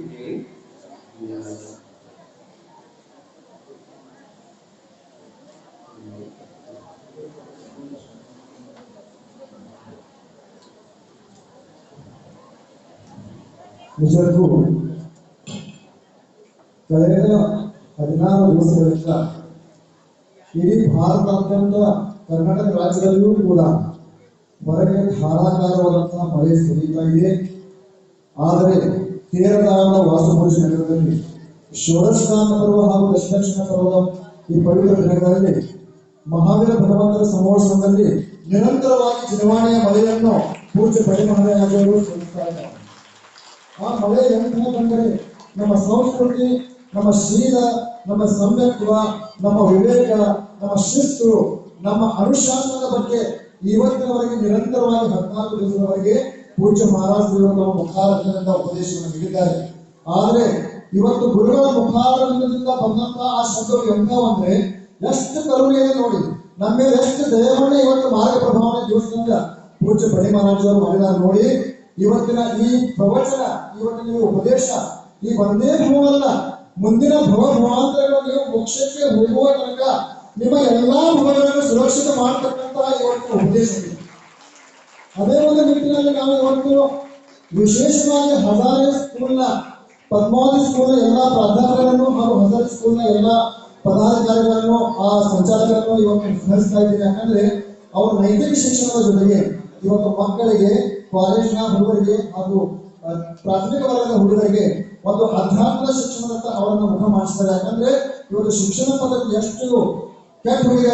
[SPEAKER 3] ನಿಜಕ್ಕೂ ಕಳೆದ 16 ದಿವಸಗಳಿಂದ ಇಡೀ ಭಾರತಾದ್ಯಂತ ಕರ್ನಾಟಕ ರಾಜ್ಯದಲ್ಲಿಯೂ ಕೂಡ ಹೊರಗೆ ಧಾರಾಕಾರವಾದಂತಹ ಮಳೆ ಸುರಿತಾ ಇದೆ. ಆದರೆ ತೇರದಾಳದ ವಾಸುಪೂಜೆ ನಗರದಲ್ಲಿ ಷೋಡಶಗಾನ ಪರ್ವ ಹಾಗೂ ದಶದಕ್ಷಿಣ ಪರ್ವದ ಈ ಪವಿತ್ರ ದಿನಗಳಲ್ಲಿ ಮಹಾವೀರ ಭಗವಂತರ ಸಮಾವೇಶದಲ್ಲಿ ನಿರಂತರವಾಗಿ ಜನವಾಣಿಯ ಮಳೆಯನ್ನು ಪೂಜ್ಯ ಪರಿಮಹರಾಜರು ಸುರಿಸ್ತಾ ಇದ್ದಾರೆ. ಆ ಮಳೆ ಎಂದರೆ ನಮ್ಮ ಸಂಸ್ಕೃತಿ, ನಮ್ಮ ಶೀಲ, ನಮ್ಮ ಸಮ್ಯತ್ವ, ನಮ್ಮ ವಿವೇಕ, ನಮ್ಮ ಶಿಸ್ತು, ನಮ್ಮ ಅನುಶಾಸನದ ಬಗ್ಗೆ ಇವತ್ತಿನವರೆಗೆ ನಿರಂತರವಾಗಿ 14 ದಿವಸದವರೆಗೆ ಪೂಜ್ಯ ಮಹಾರಾಜರು ಮುಖಾರದಿಂದ ಉಪದೇಶವನ್ನು ನೀಡಿದ್ದಾರೆ. ಆದರೆ ಇವತ್ತು ಗುರುಗಳ ಮುಖಾರದಿಂದ ಬಂದಂತಹ ಆ ಶಬ್ದಗಳು ಎಂಥವಂದ್ರೆ ಎಷ್ಟು ಕರುಣೆಯನ್ನು ನೋಡಿ ನಮ್ಮ ಮೇಲೆ ಎಷ್ಟು ದಯವನ್ನು ಇವತ್ತು ಮಾರ್ಗ ಪ್ರಭಾವನೆ ದಿವಸದಿಂದ ಪೂಜ್ಯ ಬಡಿ ಮಹಾರಾಜರು ಮಾಡಿದ್ದಾರೆ ನೋಡಿ. ಇವತ್ತಿನ ಈ ಪ್ರವಚನ, ಇವತ್ತಿನ ಈ ಉಪದೇಶ ಈ ಒಂದೇ ಭೂವಲ್ಲ, ಮುಂದಿನ ಭವಾಂತರಗಳು ನೀವು ಮೋಕ್ಷಕ್ಕೆ ಹೋಗುವ ತನಕ ನಿಮ್ಮ ಎಲ್ಲಾ ಭವಗಳನ್ನು ಸುರಕ್ಷಿತ ಮಾಡತಕ್ಕಂತಹ ಇವತ್ತು ಉಪದೇಶ ಇದೆ. ಅದೇ ಒಂದು ನಿಟ್ಟಿನಲ್ಲಿ ನಾವು ಇವತ್ತು ವಿಶೇಷವಾಗಿ ಹಜಾರೆ ಸ್ಕೂಲ್ನ ಪದ್ಮಾವತಿ ಸ್ಕೂಲ್ನ ಎಲ್ಲಾ ಪ್ರಾಧ್ಯಾಪಕರನ್ನು ಹಾಗೂ ಹಜಾರೆ ಸ್ಕೂಲ್ನ ಎಲ್ಲಾ ಪದಾಧಿಕಾರಿಗಳನ್ನು ಆ ಸಂಚಾಲಕರನ್ನು ಇವತ್ತು ಸ್ಮರಿಸ್ತಾ ಇದ್ದೀನಿ. ಯಾಕಂದ್ರೆ ಅವರು ನೈತಿಕ ಶಿಕ್ಷಣದ ಜೊತೆಗೆ ಇವತ್ತು ಮಕ್ಕಳಿಗೆ, ಕಾಲೇಜಿನ ಹುಡುಗರಿಗೆ ಹಾಗೂ ಪ್ರಾಥಮಿಕ ವರ್ಗದ ಹುಡುಗರಿಗೆ ಒಂದು ಅಧ್ಯಾತ್ಮದ ಶಿಕ್ಷಣದತ್ತ ಅವರನ್ನು ಮುಖ ಮಾಡಿಸ್ತಾರೆ. ಯಾಕಂದ್ರೆ ಇವತ್ತು ಶಿಕ್ಷಣ ಪದ್ಧತಿ ಎಷ್ಟು ಕೆಟ್ಟ ಹೋಗಿದೆ.